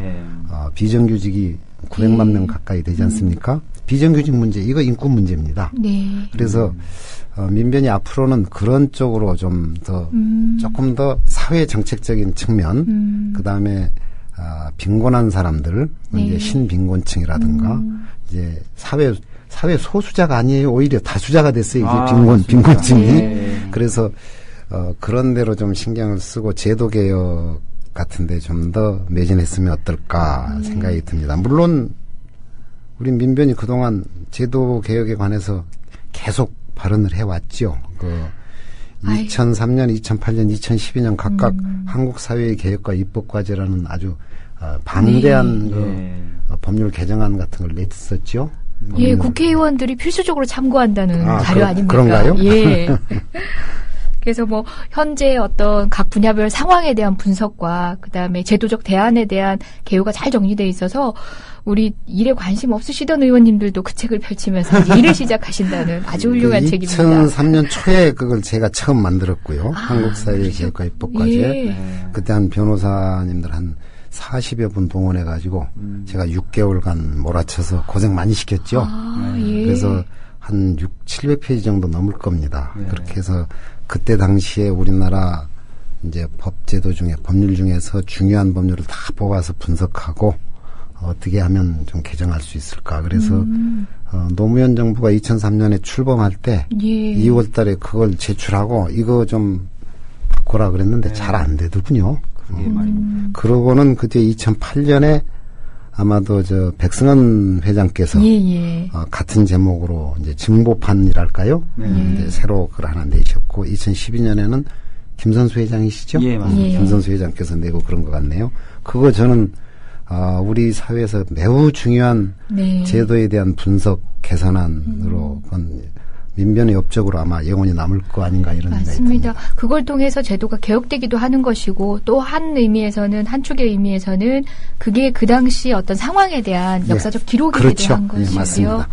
비정규직이 900만 명 가까이 되지 않습니까? 비정규직 문제, 이거 인권 문제입니다. 그래서 민변이 앞으로는 그런 쪽으로 좀 더 조금 더 사회 정책적인 측면, 그 다음에 빈곤한 사람들, 이제 신빈곤층이라든가 이제 사회 소수자가 아니에요. 오히려 다수자가 됐어요. 이제 빈곤층이. 그래서 그런 데로 좀 신경을 쓰고 제도 개혁 같은데 좀 더 매진했으면 어떨까 생각이 듭니다. 물론 우리 민변이 그동안 제도 개혁에 관해서 계속 발언을 해왔죠. 2003년, 2008년, 2012년 각각 한국 사회의 개혁과 입법과제라는 아주 방대한 법률 개정안 같은 걸 냈었죠. 예, 국회의원들이 필수적으로 참고한다는 자료 아닙니까? 그런가요? 예. 그래서 뭐 현재 어떤 각 분야별 상황에 대한 분석과 그다음에 제도적 대안에 대한 개요가 잘 정리돼 있어서 우리 일에 관심 없으시던 의원님들도 그 책을 펼치면서 이제 일을 시작하신다는 아주 훌륭한 책입니다. 2003년 초에 그걸 제가 처음 만들었고요. 한국사회 개혁과 입법과제. 그때 한 변호사님들 한 40여 분 동원해가지고 제가 6개월간 몰아쳐서 고생 많이 시켰죠. 그래서 한 700페이지 정도 넘을 겁니다. 그렇게 해서 그때 당시에 우리나라 이제 법제도 중에 법률 중에서 중요한 법률을 다 뽑아서 분석하고 어떻게 하면 좀 개정할 수 있을까. 그래서 노무현 정부가 2003년에 출범할 때 2월 달에 그걸 제출하고 이거 좀 바꾸라 그랬는데 잘 안 되더군요. 그러고는 그때 2008년에 아마도 백승원 회장께서 같은 제목으로 이제 증보판이랄까요? 이제 새로 그걸 하나 내셨고 2012년에는 김선수 회장이시죠? 예, 맞습니다. 김선수 회장께서 내고 그런 것 같네요. 그거 저는 우리 사회에서 매우 중요한 제도에 대한 분석 개선안으로 민변의 업적으로 아마 영원히 남을 거 아닌가 이런 생각이 듭니다. 맞습니다. 그걸 통해서 제도가 개혁되기도 하는 것이고 또 한 의미에서는 한쪽의 의미에서는 그게 그 당시 어떤 상황에 대한 역사적 기록이 되기도 한 것이고요. 맞습니다.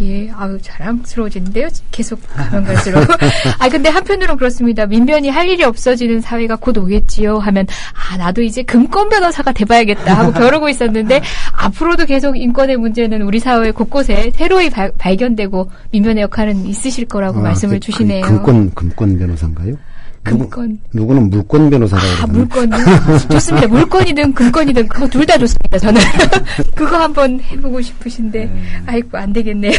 예, 아유, 자랑스러워지는데요? 계속 가면 갈수록. 근데 한편으로는 그렇습니다. 민변이 할 일이 없어지는 사회가 곧 오겠지요 하면, 나도 이제 금권 변호사가 돼봐야겠다 하고 벼르고 있었는데, 앞으로도 계속 인권의 문제는 우리 사회 곳곳에 새로이 발견되고, 민변의 역할은 있으실 거라고 말씀을 주시네요. 금권 변호사인가요? 금권. 누구는 물권 변호사라고. 물권요? 좋습니다. 물권이든 금권이든 그거 둘 다 좋습니다. 저는 그거 한번 해보고 싶으신데 아이고 안 되겠네요.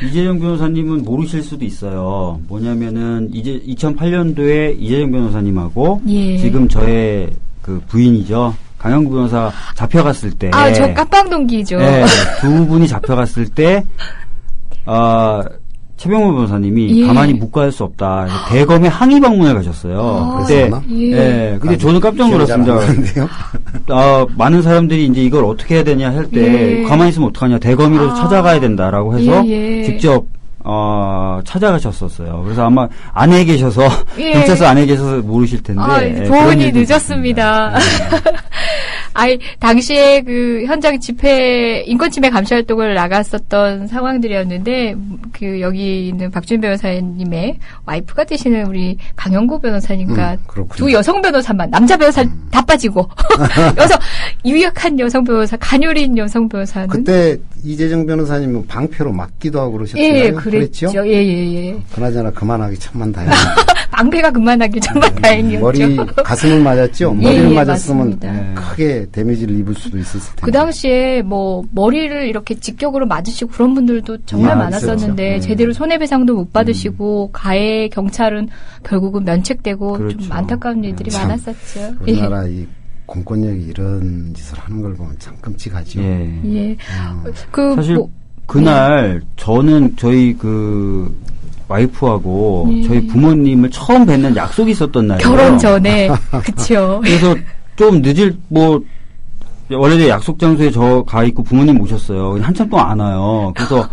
이재정 변호사님은 모르실 수도 있어요. 뭐냐면은 이제 2008년도에 이재정 변호사님하고 지금 저의 그 부인이죠. 강영구 변호사 잡혀갔을 때. 저 깜빵 동기죠. 네, 두 분이 잡혀갔을 때 최병호 변호사님이 가만히 묵과할 수 없다. 대검에 항의 방문을 가셨어요. 그때, 근데 저는 깜짝 놀랐습니다. 많은 사람들이 이제 이걸 어떻게 해야 되냐 할 때, 가만히 있으면 어떡하냐. 대검이라도 찾아가야 된다라고 해서, 직접, 찾아가셨었어요. 그래서 아마 안에 계셔서, 경찰서 안에 계셔서 모르실 텐데. 보온이 늦었습니다. 당시에 그 현장 집회, 인권침해 감시 활동을 나갔었던 상황들이었는데, 여기 있는 박준 변호사님의 와이프가 되시는 우리 강영구 변호사님과 두 여성 변호사만, 남자 변호사 다 빠지고, 유약한 여성 변호사, 가녀린 여성 변호사는. 그때 이재정 변호사님은 방패로 맞기도 하고 그러셨잖아요. 그랬죠. 그나저나 그만하기 천만 다행이다. 방패가 그만하기 정말 다행이었죠. 가슴을 맞았죠. 머리를 맞았으면 크게 데미지를 입을 수도 있었을 텐데. 그 당시에 머리를 이렇게 직격으로 맞으시고 그런 분들도 정말 많았었는데 제대로 손해배상도 못 받으시고 가해 경찰은 결국은 면책되고 좀 안타까운 일들이 많았었죠. 우리나라 이 공권력이 이런 짓을 하는 걸 보면 참 끔찍하죠. 사실 그날 저는 저희 와이프하고 저희 부모님을 처음 뵙는 약속이 있었던 날이에요. 결혼 전에. 그쵸. 그래서 좀 원래 약속 장소에 저 가 있고 부모님 모셨어요. 한참 동안 안 와요. 그래서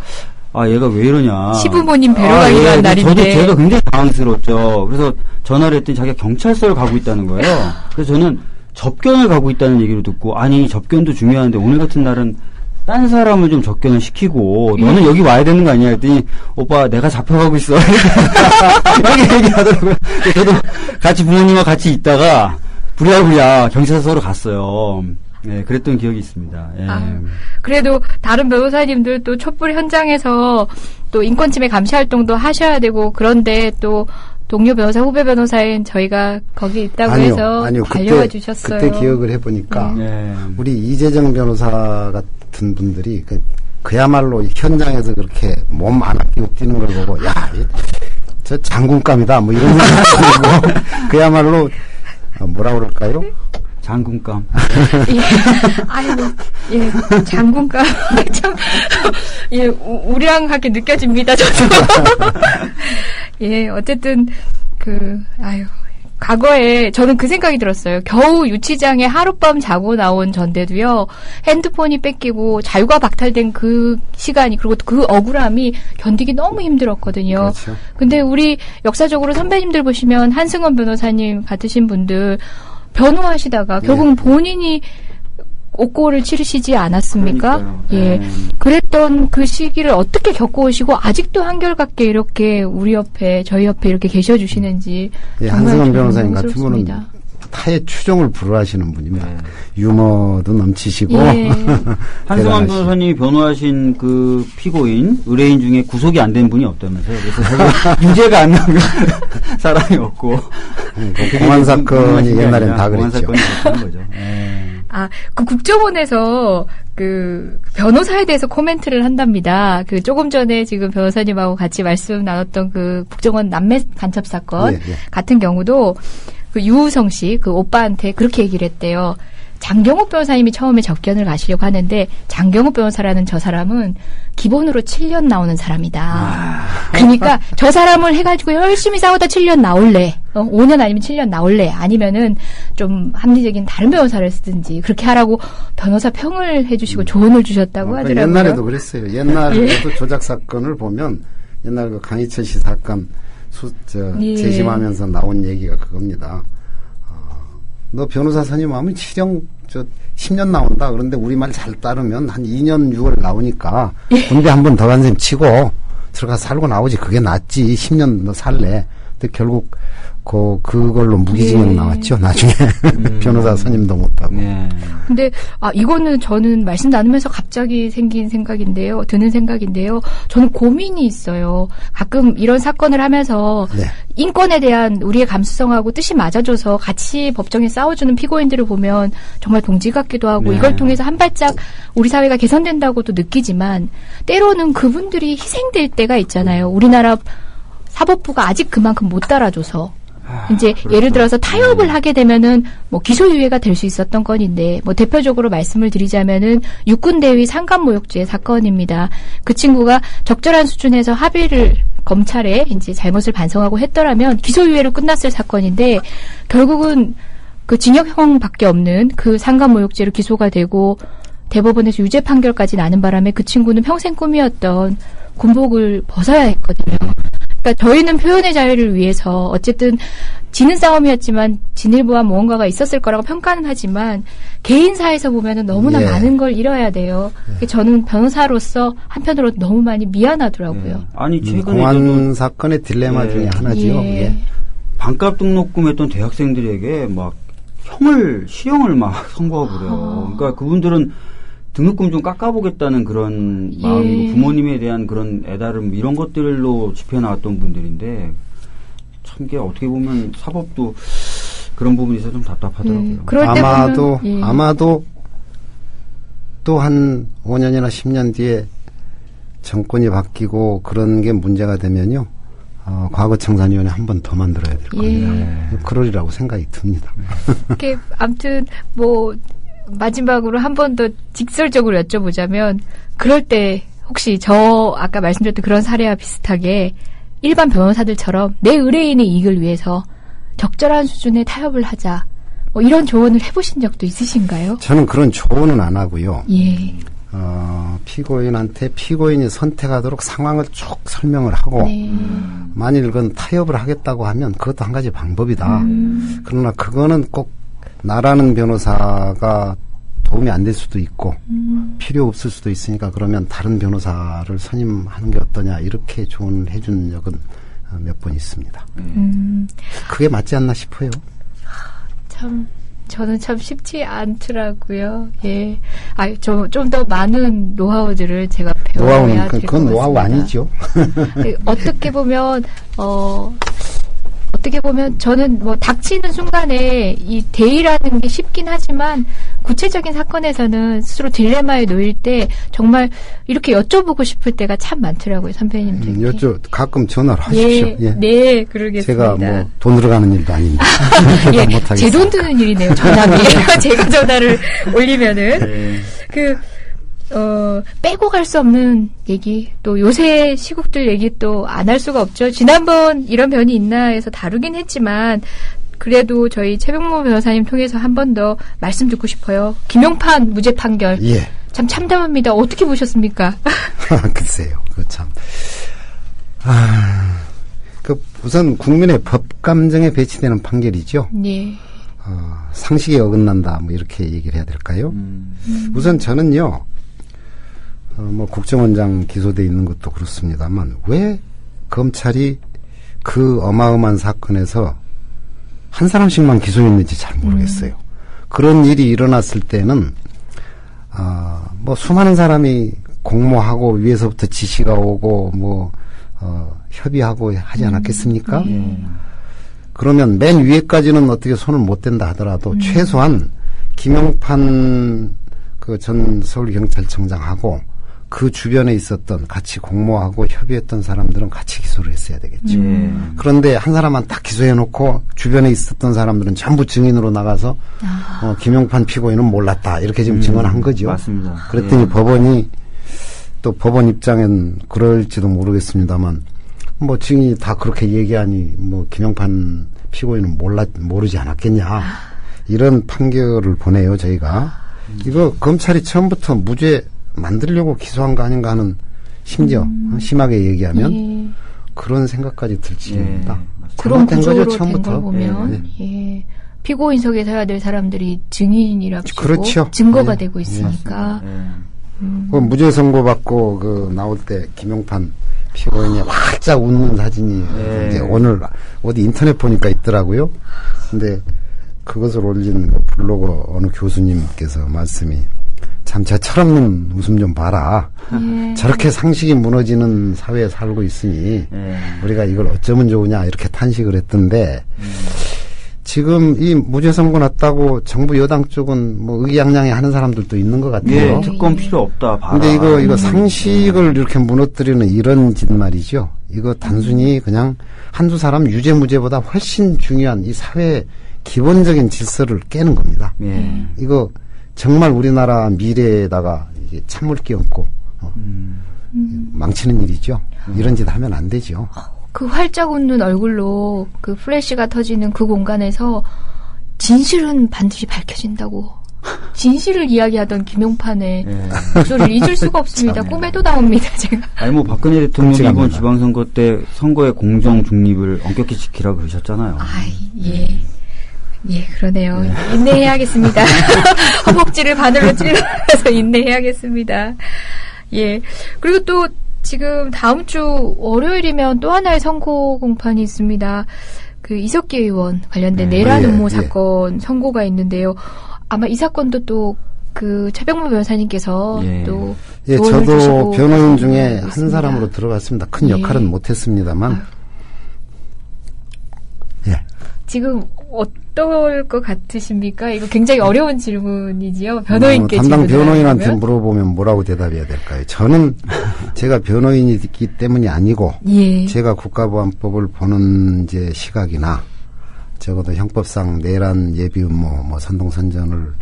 얘가 왜 이러냐. 시부모님 뵈러 가기로 한 날인데. 제가 굉장히 당황스러웠죠. 그래서 전화를 했더니 자기가 경찰서를 가고 있다는 거예요. 그래서 저는 접견을 가고 있다는 얘기를 듣고 접견도 중요한데 오늘 같은 날은 딴 사람을 좀 접견을 시키고 너는 여기 와야 되는 거 아니야 했더니 오빠 내가 잡혀가고 있어 이렇게 얘기하더라고요. 저도 같이 부모님과 같이 있다가 부랴부랴 경찰서로 갔어요. 그랬던 기억이 있습니다. 그래도 다른 변호사님들 또 촛불 현장에서 또 인권침해 감시 활동도 하셔야 되고 그런데 또 동료 변호사, 후배 변호사인 저희가 거기 있다고 해서 달려와 주셨어요. 그때 기억을 해보니까 우리 이재정 변호사 같은 분들이 그야말로 현장에서 그렇게 몸 안 아끼고 뛰는 걸 보고 저 장군감이다 뭐 이런 생각이 들고 그야말로 뭐라 그럴까요? 장군감. 장군감. 참, 우량하게 느껴집니다, 저도. 어쨌든, 과거에 저는 그 생각이 들었어요. 겨우 유치장에 하룻밤 자고 나온 전데도요, 핸드폰이 뺏기고 자유가 박탈된 그 시간이, 그리고 그 억울함이 견디기 너무 힘들었거든요. 그렇죠. 근데 우리 역사적으로 선배님들 보시면 한승원 변호사님 같으신 분들, 변호하시다가 결국은 본인이 옥고를 치르시지 않았습니까? 그랬던 그 시기를 어떻게 겪어오시고 아직도 한결같게 이렇게 우리 옆에 저희 옆에 이렇게 계셔주시는지 한승원 변호사님 같은 분은 타의 추종을 불허하시는 분입니다. 유머도 넘치시고 한승원 변호사님이 변호하신 그 피고인 의뢰인 중에 구속이 안 된 분이 없다면서요. 그래서 유죄가 안 나오면 사람이 없고 공안 사건이 옛날엔 다 그랬죠. 공안 사건이 그렇다는 거죠. 그 국정원에서 그 변호사에 대해서 코멘트를 한답니다. 그 조금 전에 지금 변호사님하고 같이 말씀 나눴던 그 국정원 남매 간첩 사건 같은 경우도 그 유우성 씨, 그 오빠한테 그렇게 얘기를 했대요. 장경욱 변호사님이 처음에 접견을 가시려고 하는데 장경욱 변호사라는 저 사람은 기본으로 7년 나오는 사람이다. 그러니까 저 사람을 해가지고 열심히 싸우다 7년 나올래. 5년 아니면 7년 나올래. 아니면은 좀 합리적인 다른 변호사를 쓰든지 그렇게 하라고 변호사 평을 해주시고 조언을 주셨다고 하더라고요. 옛날에도 그랬어요. 옛날에도 조작 사건을 보면 옛날 그 강희철 씨 사건 재심하면서 나온 얘기가 그겁니다. 너 변호사 선임하면 저 10년 나온다. 그런데 우리 말 잘 따르면 한 2년 6월 나오니까 군대 한 번 더 간 셈 치고 들어가 살고 나오지. 그게 낫지. 10년 너 살래. 근데 결국 그걸로 무기징역 나왔죠. 나중에 변호사 선임도 못하고. 근데 이거는 저는 말씀 나누면서 갑자기 드는 생각인데요. 저는 고민이 있어요. 가끔 이런 사건을 하면서 네. 인권에 대한 우리의 감수성하고 뜻이 맞아줘서 같이 법정에 싸워주는 피고인들을 보면 정말 동지 같기도 하고 네. 이걸 통해서 한 발짝 우리 사회가 개선된다고도 느끼지만 때로는 그분들이 희생될 때가 있잖아요. 우리나라 사법부가 아직 그만큼 못 따라줘서. 이제 그렇죠. 예를 들어서 타협을 하게 되면은 뭐 기소유예가 될 수 있었던 건인데 뭐 대표적으로 말씀을 드리자면은 육군대위 상간모욕죄 사건입니다. 그 친구가 적절한 수준에서 합의를 검찰에 이제 잘못을 반성하고 했더라면 기소유예로 끝났을 사건인데 결국은 그 징역형밖에 없는 그 상간모욕죄로 기소가 되고 대법원에서 유죄 판결까지 나는 바람에 그 친구는 평생 꿈이었던 군복을 벗어야 했거든요. 그러니까 저희는 표현의 자유를 위해서 어쨌든 지는 싸움이었지만 진일보한 무언가가 있었을 거라고 평가는 하지만 개인사에서 보면은 너무나 많은 걸 잃어야 돼요. 저는 변호사로서 한편으로 너무 많이 미안하더라고요. 아니 최근에 공안 사건의 딜레마 중에 하나지요. 반값 등록금했던 대학생들에게 막 시형을 막 선고하고 그래요. 그러니까 그분들은 등록금 좀 깎아보겠다는 그런 마음이고 부모님에 대한 그런 애다름 이런 것들로 집회 나왔던 분들인데 참 이게 어떻게 보면 사법도 그런 부분이 있어서 좀 답답하더라고요. 그럴 때 아마도 또 한 5년이나 10년 뒤에 정권이 바뀌고 그런 게 문제가 되면요. 과거청산위원회 한 번 더 만들어야 될 겁니다. 그러리라고 생각이 듭니다. 아무튼 마지막으로 한 번 더 직설적으로 여쭤보자면 그럴 때 혹시 아까 말씀드렸던 그런 사례와 비슷하게 일반 변호사들처럼 내 의뢰인의 이익을 위해서 적절한 수준의 타협을 하자 이런 조언을 해보신 적도 있으신가요? 저는 그런 조언은 안 하고요. 피고인한테 피고인이 선택하도록 상황을 쭉 설명을 하고 만일 그건 타협을 하겠다고 하면 그것도 한 가지 방법이다. 그러나 그거는 꼭 나라는 변호사가 도움이 안 될 수도 있고 필요 없을 수도 있으니까 그러면 다른 변호사를 선임하는 게 어떠냐 이렇게 조언을 해준 적은 몇 번 있습니다. 그게 맞지 않나 싶어요. 저는 참 쉽지 않더라고요. 좀 더 많은 노하우들을 제가 배워야 될 것 같습니다. 그건 노하우 아니죠. 어떻게 보면 저는 닥치는 순간에 이 대의라는 게 쉽긴 하지만 구체적인 사건에서는 스스로 딜레마에 놓일 때 정말 이렇게 여쭤보고 싶을 때가 참 많더라고요, 선배님들께. 가끔 전화를 하십시오. 네, 그러겠습니다. 제가 돈 들어가는 일도 아닌데. 제 돈 드는 일이네요, 전화비. 제가 전화를 올리면은. 빼고 갈 수 없는 얘기, 또 요새 시국들 얘기 또 안 할 수가 없죠. 지난번 이런 변이 있나 해서 다루긴 했지만, 그래도 저희 최병모 변호사님 통해서 한 번 더 말씀 듣고 싶어요. 김용판 무죄 판결. 참 참담합니다. 어떻게 보셨습니까? 글쎄요. 우선 국민의 법 감정에 배치되는 판결이죠. 상식에 어긋난다, 이렇게 얘기를 해야 될까요? 우선 저는요, 국정원장 기소돼 있는 것도 그렇습니다만, 왜 검찰이 그 어마어마한 사건에서 한 사람씩만 기소했는지 잘 모르겠어요. 그런 일이 일어났을 때는, 수많은 사람이 공모하고 위에서부터 지시가 오고, 협의하고 하지 않았겠습니까? 그러면 맨 위에까지는 어떻게 손을 못 댄다 하더라도 최소한 김용판 전 서울경찰청장하고 그 주변에 있었던 같이 공모하고 협의했던 사람들은 같이 기소를 했어야 되겠죠. 그런데 한 사람만 딱 기소해놓고 주변에 있었던 사람들은 전부 증인으로 나가서 김용판 피고인은 몰랐다 이렇게 지금 증언한 거죠. 맞습니다. 그랬더니 법원이 또 법원 입장엔 그럴지도 모르겠습니다만 증인이 다 그렇게 얘기하니 김용판 피고인은 모르지 않았겠냐 이런 판결을 보내요. 저희가 이거 검찰이 처음부터 무죄 만들려고 기소한 거 아닌가 하는 심지어 심하게 얘기하면 그런 생각까지 들 지경입니다. 그런 구조로 된 걸 보면 피고인석에 서야 될 사람들이 증인이랍시고 그렇죠. 증거가 예. 되고 있으니까. 그 무죄 선고 받고 그 나올 때 김용판 피고인이 활짝 웃는 사진이 이제 오늘 어디 인터넷 보니까 있더라고요. 근데 그것을 올린 그 블로거 어느 교수님께서 말씀이 참 저 철없는 웃음 좀 봐라. 예. 저렇게 상식이 무너지는 사회에 살고 있으니 우리가 이걸 어쩌면 좋으냐 이렇게 탄식을 했던데 지금 이 무죄 선고 났다고 정부 여당 쪽은 뭐 의기양양해 하는 사람들도 있는 것 같아요. 예, 특검 필요 없다. 봐라. 근데 이거 상식을 이렇게 무너뜨리는 이런 짓 말이죠. 이거 단순히 그냥 한두 사람 유죄 무죄보다 훨씬 중요한 이 사회의 기본적인 질서를 깨는 겁니다. 예. 이거 정말 우리나라 미래에다가 이게 찬물 끼얹고 망치는 일이죠. 이런 짓 하면 안 되죠. 그 활짝 웃는 얼굴로 그 플래시가 터지는 그 공간에서 진실은 반드시 밝혀진다고. 진실을 이야기하던 김용판의 목소리를 잊을 수가 없습니다. 꿈에도 나옵니다, 제가. 아니 뭐 박근혜 대통령이 끔찍합니다. 이번 지방선거 때 선거의 공정 중립을 엄격히 지키라 그러셨잖아요. 예. 예, 그러네요. 인내해야겠습니다. 허벅지를 바늘로 찔러서 인내해야겠습니다. 예. 그리고 또 지금 다음 주 월요일이면 또 하나의 선고 공판이 있습니다. 그 이석기 의원 관련된 내란 음모 사건 선고가 있는데요. 아마 이 사건도 또 그 차병무 변호사님께서 또 조언을 저도 주시고 변호인 중에 있습니다. 한 사람으로 들어갔습니다. 큰 역할은 못했습니다만. 지금 어떨 것 같으십니까? 이거 굉장히 어려운 질문이지요. 변호인께 담당 질문을 변호인한테 하면. 물어보면 뭐라고 대답해야 될까요? 저는 제가 변호인이기 때문이 아니고 제가 국가보안법을 보는 이제 시각이나 적어도 형법상 내란 예비 음모, 뭐 선동선전을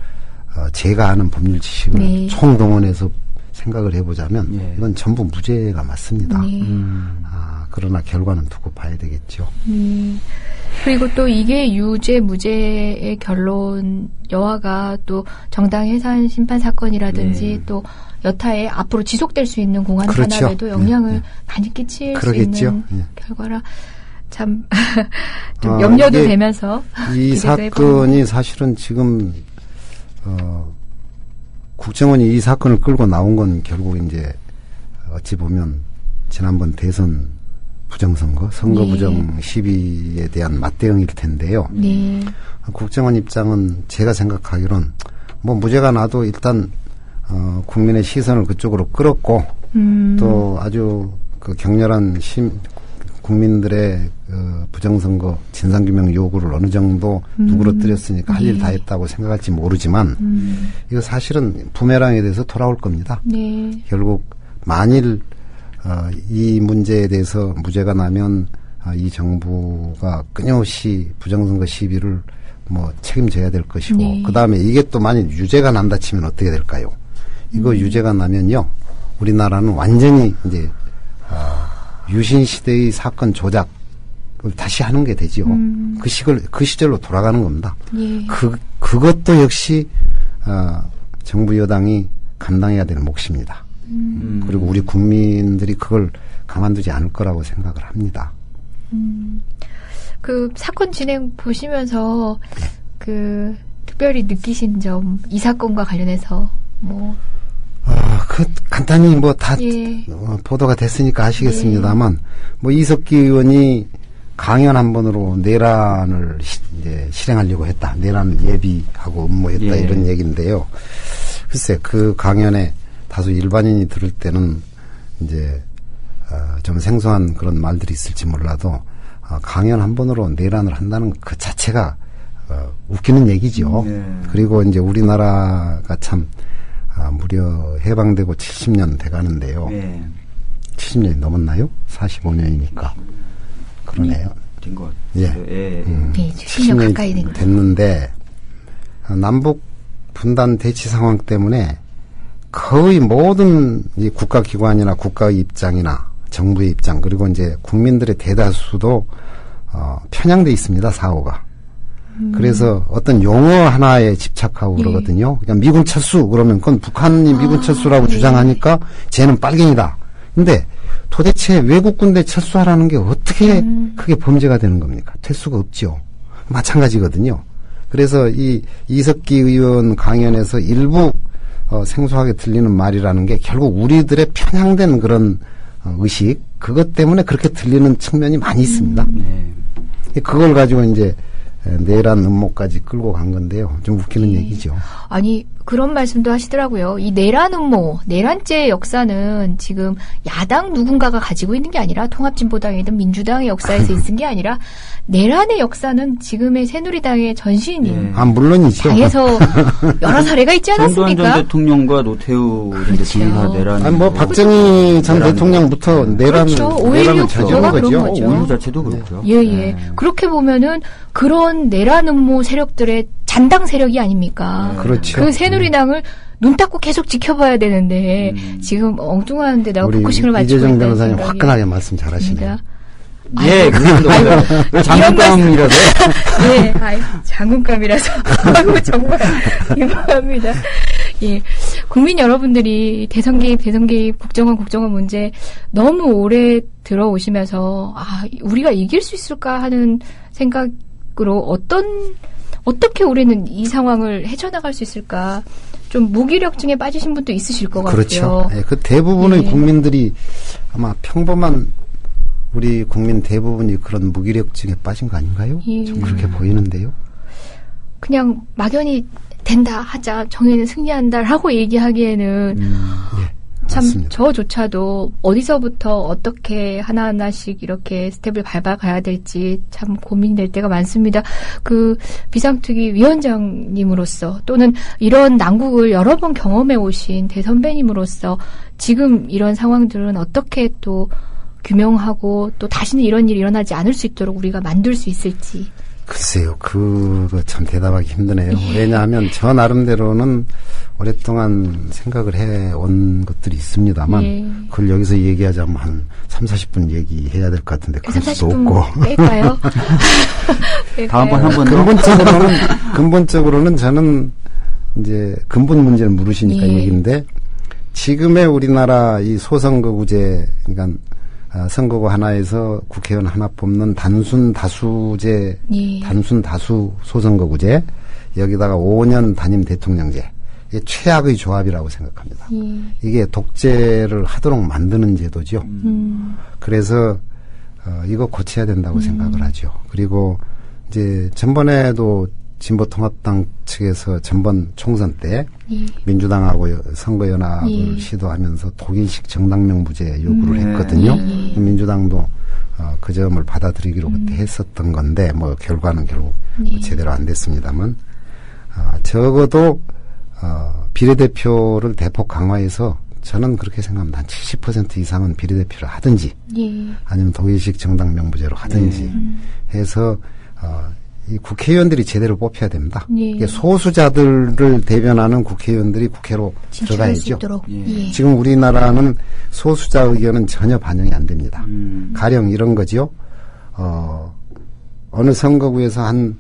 제가 아는 법률 지식을 총동원해서 생각을 해보자면 이건 전부 무죄가 맞습니다. 그러나 결과는 두고 봐야 되겠죠. 그리고 또 이게 유죄 무죄의 결론 여하가 또 정당 해산 심판 사건이라든지 또 여타의 앞으로 지속될 수 있는 공안 탄압에도 영향을 많이 끼칠 그러겠죠. 수 있는 결과라 참 좀 염려도 되면서 이 사건이 사실은 지금 국정원이 이 사건을 끌고 나온 건 결국 이제 어찌 보면 지난번 대선 부정선거, 선거 부정 시비에 대한 맞대응일 텐데요. 국정원 입장은 제가 생각하기론 뭐 무죄가 나도 일단 국민의 시선을 그쪽으로 끌었고 또 아주 그 격렬한 국민들의 부정선거 진상규명 요구를 어느 정도 누그러뜨렸으니까 할 일 다 했다고 생각할지 모르지만 이거 사실은 부메랑에 대해서 돌아올 겁니다. 결국 만일 이 문제에 대해서 무죄가 나면 이 정부가 끊임없이 부정선거 시비를 뭐 책임져야 될 것이고 그 다음에 이게 또 만일 유죄가 난다 치면 어떻게 될까요? 이거 유죄가 나면요 우리나라는 완전히 이제 유신 시대의 사건 조작을 다시 하는 게 되죠. 그 시절로 돌아가는 겁니다. 그것도 역시 정부 여당이 감당해야 되는 몫입니다. 그리고 우리 국민들이 그걸 가만두지 않을 거라고 생각을 합니다. 그 사건 진행 보시면서 그 특별히 느끼신 점, 이 사건과 관련해서 뭐 간단히 뭐 다 보도가 됐으니까 아시겠습니다만 뭐 이석기 의원이 강연 한 번으로 내란을 이제 실행하려고 했다. 내란을 예비하고 음모했다 이런 얘기인데요. 글쎄 그 강연에 다소 일반인이 들을 때는 이제 좀 생소한 그런 말들이 있을지 몰라도 강연 한 번으로 내란을 한다는 그 자체가 웃기는 얘기죠. 그리고 이제 우리나라가 참 무려 해방되고 70년 돼가는데요. 70년이 넘었나요? 45년이니까 그러네요. 된 것 예. 같아요. 70년 가까이 된 됐는데 남북 분단 대치 상황 때문에 거의 모든 이 국가기관이나 국가의 입장이나 정부의 입장 그리고 이제 국민들의 대다수도 편향돼 있습니다. 사고가. 그래서 어떤 용어 하나에 집착하고 그러거든요. 그냥 미군 철수 그러면 그건 북한이 미군 철수라고 주장하니까 쟤는 빨갱이다. 근데 도대체 외국 군대 철수하라는 게 어떻게 그게 범죄가 되는 겁니까? 될 수가 없죠. 마찬가지거든요. 그래서 이 이석기 의원 강연에서 일부 생소하게 들리는 말이라는 게 결국 우리들의 편향된 그런 의식, 그것 때문에 그렇게 들리는 측면이 많이 있습니다. 그걸 가지고 이제 내란 음모까지 끌고 간 건데요. 좀 웃기는 얘기죠. 아니, 그런 말씀도 하시더라고요. 이 내란 음모, 내란죄의 역사는 지금 야당 누군가가 가지고 있는 게 아니라 통합진보당이든 민주당의 역사에서 있은 게 아니라 내란의 역사는 지금의 새누리당의 전신인 물론이죠. 당에서 여러 사례가 있지 않았습니까? 전두환 전 대통령과 노태우 전 대통령 다 내란. 아니, 뭐 박정희 전 대통령부터 내란을 저지른 거죠. 그런 5.16 자체도 그렇고요. 예. 그렇게 보면은 그런 내란 음모 세력들의 잔당 세력이 아닙니까? 그렇죠. 그 새누리당을 눈 닦고 계속 지켜봐야 되는데 지금 엉뚱한 데다가 포커싱을 맞추고 있다는 이재정 변호사님 생각이 화끈하게 말씀 잘하시네요. 예, 그런데 장군감이라서. 예, 장군감이라서. 아이고, 정말 민망합니다. 예, 국민 여러분들이 대선 개입, 국정원 문제 너무 오래 들어오시면서 우리가 이길 수 있을까 하는 생각으로 어떻게 우리는 이 상황을 헤쳐나갈 수 있을까? 좀 무기력증에 빠지신 분도 있으실 것 같아요. 그렇죠. 예, 그 대부분의 국민들이 아마 평범한 우리 국민 대부분이 그런 무기력증에 빠진 거 아닌가요? 좀 그렇게 보이는데요. 그냥 막연히 된다 하자, 정의는 승리한다라고 얘기하기에는 참 맞습니다. 저조차도 어디서부터 어떻게 하나하나씩 이렇게 스텝을 밟아가야 될지 참 고민될 때가 많습니다. 그 비상특위 위원장님으로서 또는 이런 난국을 여러 번 경험해 오신 대선배님으로서 지금 이런 상황들은 어떻게 또 규명하고 또 다시는 이런 일이 일어나지 않을 수 있도록 우리가 만들 수 있을지. 글쎄요. 그거 참 대답하기 힘드네요. 왜냐하면 저 나름대로는 오랫동안 생각을 해온 것들이 있습니다만 그걸 여기서 얘기하자면 한 30-40분 얘기해야 될 것 같은데 그럴 수도 없고. 뺄까요? 다음번 한 번 더. 근본적으로는 저는 이제 근본 문제를 물으시니까 얘기인데 지금의 우리나라 이 소선거구제, 그러니까 선거구 하나에서 국회의원 하나 뽑는 단순 다수 소선거구제, 여기다가 5년 단임 대통령제, 이게 최악의 조합이라고 생각합니다. 이게 독재를 하도록 만드는 제도죠. 그래서 이거 고쳐야 된다고 생각을 하죠. 그리고 이제 전번에도 진보통합당 측에서 전번 총선 때 민주당하고 선거연합을 시도하면서 독일식 정당명부제 요구를 했거든요. 민주당도 그 점을 받아들이기로 그때 했었던 건데 뭐 결과는 결국 제대로 안 됐습니다만 적어도 비례대표를 대폭 강화해서 저는 그렇게 생각합니다. 한 70% 이상은 비례대표를 하든지 아니면 독일식 정당명부제로 하든지 해서 이 국회의원들이 제대로 뽑혀야 됩니다. 이게 소수자들을 대변하는 국회의원들이 국회로 들어가야죠. 지금 우리나라는 소수자 의견은 전혀 반영이 안 됩니다. 가령 이런 거죠. 어느 선거구에서 한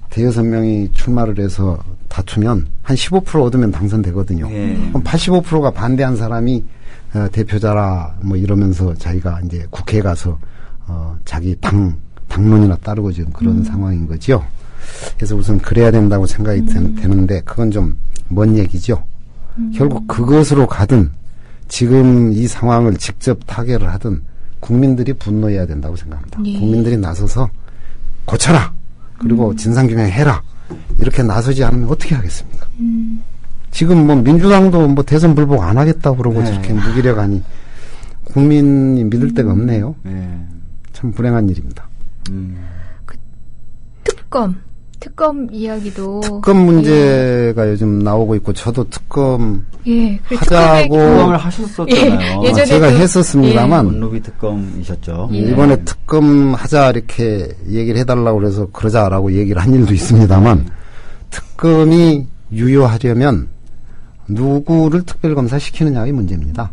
대여섯 명이 출마를 해서 다투면 한 15% 얻으면 당선되거든요. 그럼 85%가 반대한 사람이 대표자라 뭐 이러면서 자기가 이제 국회에 가서 자기 당론이나 따르고 지금 그런 상황인 거죠. 그래서 우선 그래야 된다고 생각이 되는데 그건 좀 먼 얘기죠. 결국 그것으로 가든 지금 이 상황을 직접 타결을 하든 국민들이 분노해야 된다고 생각합니다. 국민들이 나서서 고쳐라. 그리고 진상규명해라. 이렇게 나서지 않으면 어떻게 하겠습니까? 지금 뭐 민주당도 뭐 대선 불복 안 하겠다고 그러고 저렇게 무기력하니 국민이 믿을 데가 없네요. 참 불행한 일입니다. 그 특검 이야기도 특검 문제가 요즘 나오고 있고 저도 특검 하자고 특검을 하셨었잖아요. 예전에 제가 했었습니다만 원로비 특검이셨죠. 이번에 특검 하자 이렇게 얘기를 해달라고 그래서 그러자라고 얘기를 한 일도 있습니다만 특검이 유효하려면 누구를 특별검사 시키느냐의 문제입니다.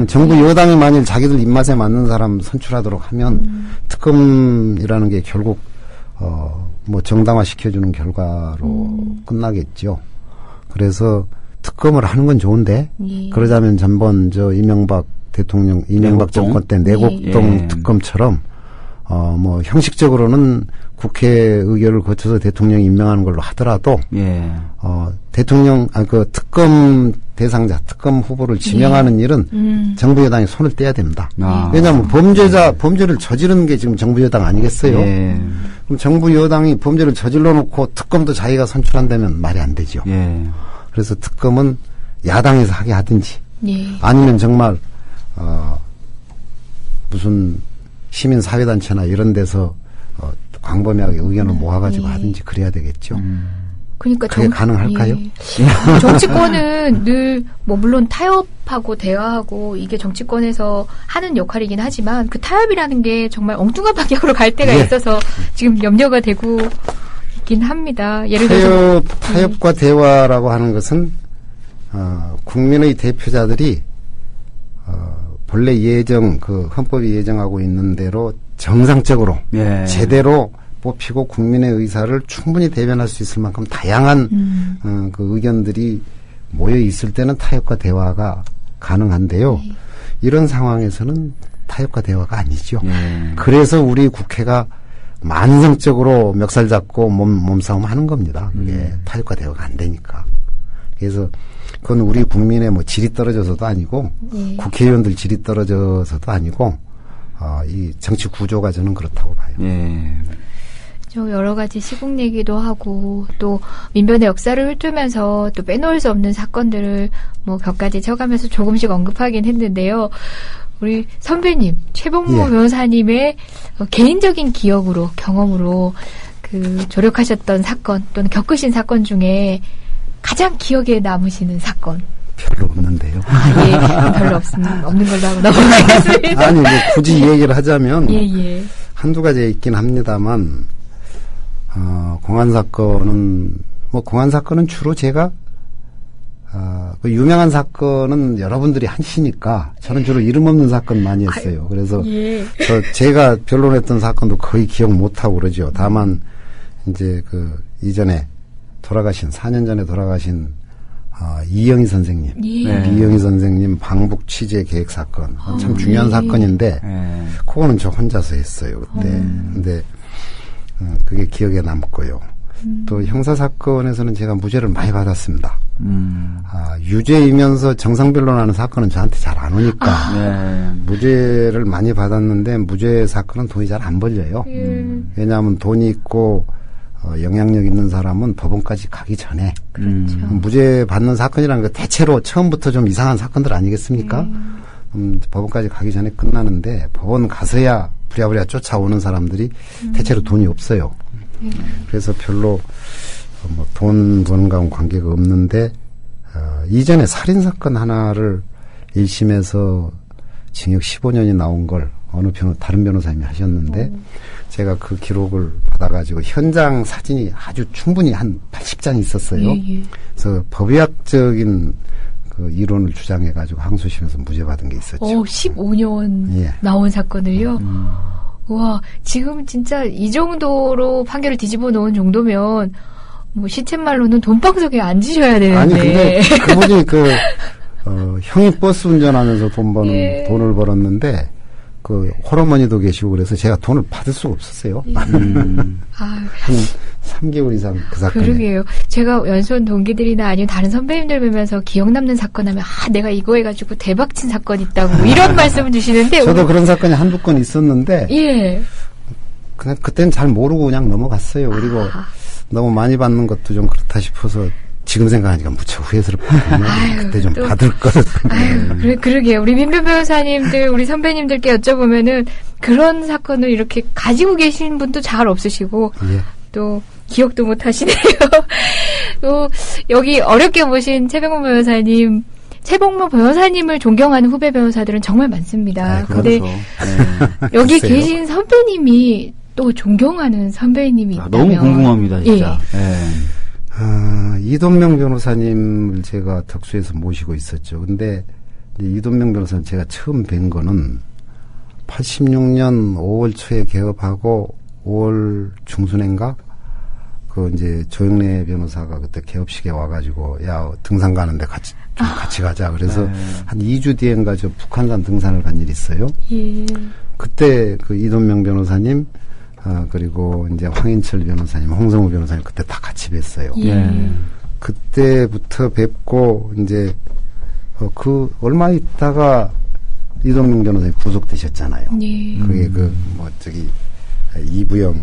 정부 여당이 만일 자기들 입맛에 맞는 사람 선출하도록 하면 특검이라는 게 결국 뭐 정당화 시켜주는 결과로 끝나겠죠. 그래서 특검을 하는 건 좋은데 그러자면 전번 이명박 대통령 이명박 정권 때 내곡동 특검처럼 뭐 형식적으로는 국회 의결을 거쳐서 대통령이 임명하는 걸로 하더라도 예. 대통령 그 특검 대상자, 특검 후보를 지명하는 일은 정부 여당이 손을 떼야 됩니다. 왜냐하면 범죄를 저지르는 게 지금 정부 여당 아니겠어요? 예. 그럼 정부 여당이 범죄를 저질러 놓고 특검도 자기가 선출한다면 말이 안 되죠. 예. 그래서 특검은 야당에서 하게 하든지 예. 아니면 정말 무슨 시민사회단체나 이런 데서 광범위하게 의견을 모아가지고 예. 하든지 그래야 되겠죠. 그러니까 그게 가능할까요? 예. 정치권은 늘 뭐 물론 타협하고 대화하고 이게 정치권에서 하는 역할이긴 하지만 그 타협이라는 게 정말 엉뚱한 방향으로 갈 때가 예. 있어서 지금 염려가 되고 있긴 합니다. 예를 들어서 타협과 대화라고 하는 것은 국민의 대표자들이 본래 그 헌법이 예정하고 있는 대로 정상적으로 예. 제대로 뽑히고 국민의 의사를 충분히 대변할 수 있을 만큼 다양한 그 의견들이 모여 있을 때는 타협과 대화가 가능한데요. 네. 이런 상황에서는 타협과 대화가 아니죠. 예. 그래서 우리 국회가 만성적으로 멱살 잡고 몸싸움 하는 겁니다. 그게 타협과 대화가 안 되니까. 그래서 그건 우리 국민의 뭐 질이 떨어져서도 아니고 예. 국회의원들 질이 떨어져서도 아니고 이 정치 구조가 저는 그렇다고 봐요. 예. 저 여러 가지 시국 얘기도 하고 또 민변의 역사를 훑으면서 또 빼놓을 수 없는 사건들을 뭐 몇 가지 쳐가면서 조금씩 언급하긴 했는데요. 우리 선배님 최봉모 예. 변호사님의 개인적인 기억으로 경험으로 그 조력하셨던 사건 또는 겪으신 사건 중에 가장 기억에 남으시는 사건. 별로 없는데요. 예, 별로 없는 걸로 하고 넘어가겠습니다. 아니 뭐 굳이 얘기를 하자면 예. 한두 가지 있긴 합니다만 공안 사건은 주로 제가 그 유명한 사건은 여러분들이 하시니까 저는 주로 이름 없는 사건 많이 했어요. 그래서 예. 제가 변론했던 사건도 거의 기억 못하고 그러죠. 다만 이제 그 이전에 4년 전에 돌아가신 이영희 선생님, 예. 네. 이영희 선생님 방북 취재 계획 사건 참 중요한 사건인데 예. 그거는 저 혼자서 했어요 그때. 근데 그게 기억에 남고요. 또 형사 사건에서는 제가 무죄를 많이 받았습니다. 유죄이면서 정상 변론하는 사건은 저한테 잘 안 오니까 예. 무죄를 많이 받았는데 무죄 사건은 돈이 잘 안 벌려요. 왜냐하면 돈이 있고 영향력 있는 사람은 법원까지 가기 전에 무죄 받는 사건이라는 거 대체로 처음부터 좀 이상한 사건들 아니겠습니까? 법원까지 가기 전에 끝나는데 법원 가서야 부랴부랴 쫓아오는 사람들이 대체로 돈이 없어요. 그래서 별로 뭐 돈 버는 거하고 관계가 없는데 이전에 살인 사건 하나를 1심에서 징역 15년이 나온 걸 다른 변호사님이 하셨는데 제가 그 기록을 받아가지고 현장 사진이 아주 충분히 한 80장이 있었어요. 예. 그래서 법의학적인 그 이론을 주장해가지고 항소심에서 무죄 받은 게 있었죠. 15년 예. 나온 사건을요? 와, 지금 진짜 이 정도로 판결을 뒤집어 놓은 정도면 뭐 시쳇말로는 돈방석에 앉으셔야 되는데. 아니 근데 그분이 형이 버스 운전하면서 예. 돈을 벌었는데 그 홀어머니도 계시고 그래서 제가 돈을 받을 수가 없었어요. 한 3개월 이상 그 사건에. 그러게요. 제가 연수원 동기들이나 아니면 다른 선배님들 뵈면서 기억 남는 사건 하면 내가 이거 해가지고 대박 친 사건 있다고 이런 말씀을 주시는데 저도 그런 사건이 한두 건 있었는데 예. 그냥 그때는 잘 모르고 그냥 넘어갔어요. 그리고 너무 많이 받는 것도 좀 그렇다 싶어서 지금 생각하니까 무척 후회스럽거든요. 그때 좀 받을 걸. 그러게요. 우리 민변 변호사님들, 우리 선배님들께 여쭤보면은 그런 사건을 이렇게 가지고 계신 분도 잘 없으시고 예. 또 기억도 못 하시네요. 또 여기 어렵게 모신 최봉모 변호사님, 최봉모 변호사님을 존경하는 후배 변호사들은 정말 많습니다. 근데 여기 글쎄요. 계신 선배님이 또 존경하는 선배님이 있다면 너무 궁금합니다, 진짜. 예. 이돈명 변호사님을 제가 덕수에서 모시고 있었죠. 근데 이돈명 변호사님 제가 처음 뵌 거는 86년 5월 초에 개업하고 5월 중순인가 이제 조영래 변호사가 그때 개업식에 와가지고 등산 가는데 같이 가자. 그래서 한 2주 뒤엔가 저 북한산 등산을 간 일이 있어요. 예. 그때 그 이돈명 변호사님, 그리고 이제 황인철 변호사님, 홍성우 변호사님 그때 다 같이 뵀어요. 예. 그때부터 뵙고 이제 그 얼마 있다가 이돈명 변호사님 구속되셨잖아요. 예. 그게 이부영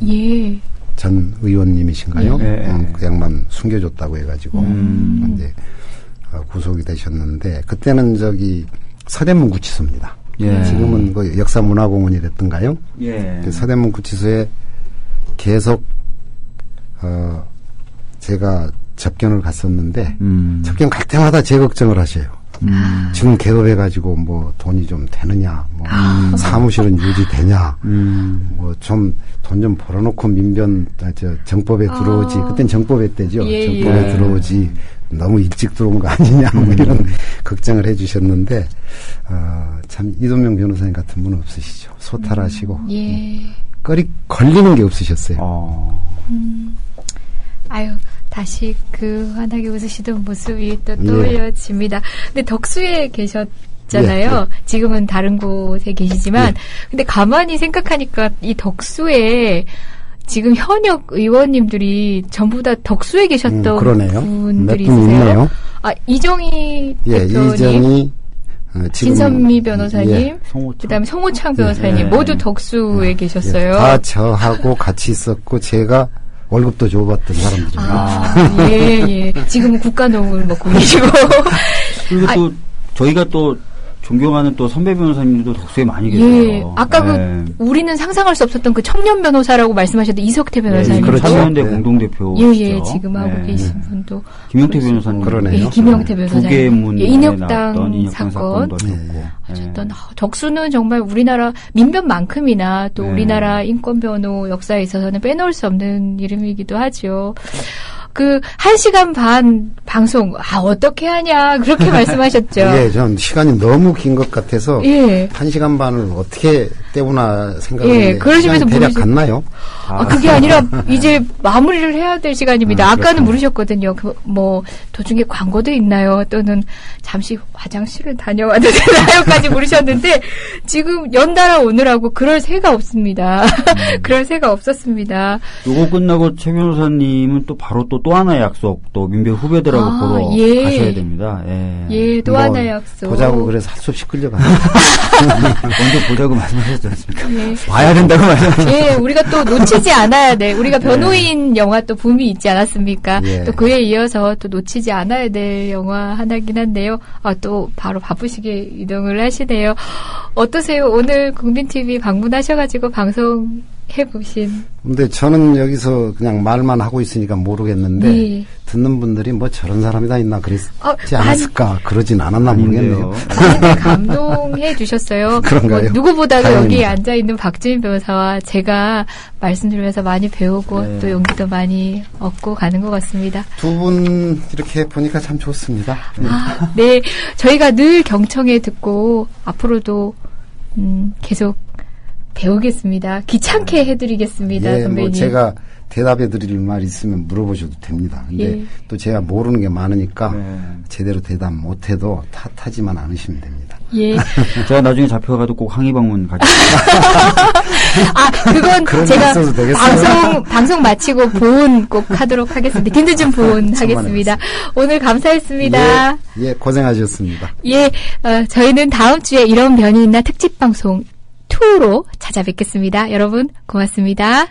예. 전 의원님이신가요? 예. 그 양반 숨겨줬다고 해가지고 이제 구속이 되셨는데 그때는 서대문 구치소입니다. 예. 지금은 그 역사문화공원이 됐던가요? 예. 그 서대문 구치소에 계속 제가 접견을 갔었는데 접견 갈 때마다 제 걱정을 하셔요. 지금 개업해가지고 뭐 돈이 좀 되느냐, 뭐 사무실은 유지되냐, 뭐 좀 돈 좀 벌어놓고 정법에 들어오지. 그땐 정법에 때죠. 예, 정법에 예. 들어오지. 너무 일찍 들어온 거 아니냐, 뭐 이런 걱정을 해주셨는데 참 이돈명 변호사님 같은 분은 없으시죠. 소탈하시고 예. 걸리는 게 없으셨어요. 아유, 다시 그 환하게 웃으시던 모습이 또 떠올려집니다. 근데 덕수에 계셨잖아요. 예. 지금은 다른 곳에 계시지만, 근데 가만히 생각하니까 이 덕수에 지금 현역 의원님들이 전부 다 덕수에 계셨던 그러네요. 분들이 몇 분 있으세요. 있네요. 이정희 예, 대표님, 이정희 진선미 변호사님, 예. 그다음에 송호창 변호사님 예. 모두 덕수에 계셨어요. 다 저하고 같이 있었고 제가 월급도 줘봤던 사람들입니다. 예. 지금은 국가농을 먹고 계시고. 그리고 또 저희가 또 존경하는 또 선배 변호사님들도 덕수에 많이 계세요. 예. 아까 우리는 상상할 수 없었던 그 청년 변호사라고 말씀하셨던 이석태 변호사님. 그렇죠. 참여연대 네. 공동대표. 예, 지금 하고 계신 분도. 김용태 변호사님. 그러네요. 예, 김용태 변호사님. 부계문에 인혁당 나왔던 사건. 사건도 하셨고. 어쨌든 덕수는 정말 우리나라 민변만큼이나 또 네. 우리나라 인권변호 역사에 있어서는 빼놓을 수 없는 이름이기도 하죠. 1시간 반 방송, 어떻게 하냐, 그렇게 말씀하셨죠. 예, 전 시간이 너무 긴 것 같아서, 예. 1시간 반을 어떻게 때우나 생각을 예, 했는데, 그러시면서 대략 갔나요? 그게 아니라, 이제 마무리를 해야 될 시간입니다. 아까는 그렇군요. 물으셨거든요. 도중에 광고도 있나요? 또는 잠시 화장실을 다녀와도 되나요?까지 물으셨는데, 지금 연달아 오느라고 그럴 새가 없습니다. 그럴 새가 없었습니다. 요거 끝나고 최 변호사님은 또 바로 또 하나의 약속, 또 민변 후배들하고 보러 가셔야 됩니다. 예, 또 하나의 약속. 보자고 그래서 할 수 없이 끌려가요. 먼저 보자고 말씀하셨지 않습니까? 예. 봐야 된다고 말씀하셨죠. 예, 우리가 또 놓치지 않아야 돼. 우리가 변호인 영화 또 붐이 있지 않았습니까? 예. 또 그에 이어서 또 놓치지 않아야 될 영화 하나긴 한데요. 또 바로 바쁘시게 이동을 하시네요. 어떠세요? 오늘 국민TV 방문하셔가지고 방송 해보신. 근데 저는 여기서 그냥 말만 하고 있으니까 모르겠는데, 예. 듣는 분들이 뭐 저런 사람이 다 있나 그랬지 많이- 않았을까? 그러진 않았나 모르겠네요. 많이 감동해 주셨어요. 그런가요? 누구보다도 다행입니다. 여기 앉아있는 박주민 변호사와 제가 말씀드리면서 많이 배우고 네. 또 용기도 많이 얻고 가는 것 같습니다. 두 분 이렇게 보니까 참 좋습니다. 네, 저희가 늘 경청해 듣고 앞으로도 계속 배우겠습니다. 귀찮게 해드리겠습니다, 예, 선배님. 뭐 제가 대답해 드릴 말 있으면 물어보셔도 됩니다. 근데 예. 또 제가 모르는 게 많으니까 네. 제대로 대답 못해도 탓하지만 않으시면 됩니다. 예. 제가 나중에 잡혀가도 꼭 항의 방문 가겠습니다. 그건 그런 제가 게 있어도 되겠어요? 방송 마치고 보온 꼭 하도록 하겠습니다. 김두준 보온 하겠습니다. 오늘 감사했습니다. 예, 고생하셨습니다. 예, 저희는 다음 주에 이런 변이 있나 특집 방송 2로 찾아뵙겠습니다. 여러분, 고맙습니다.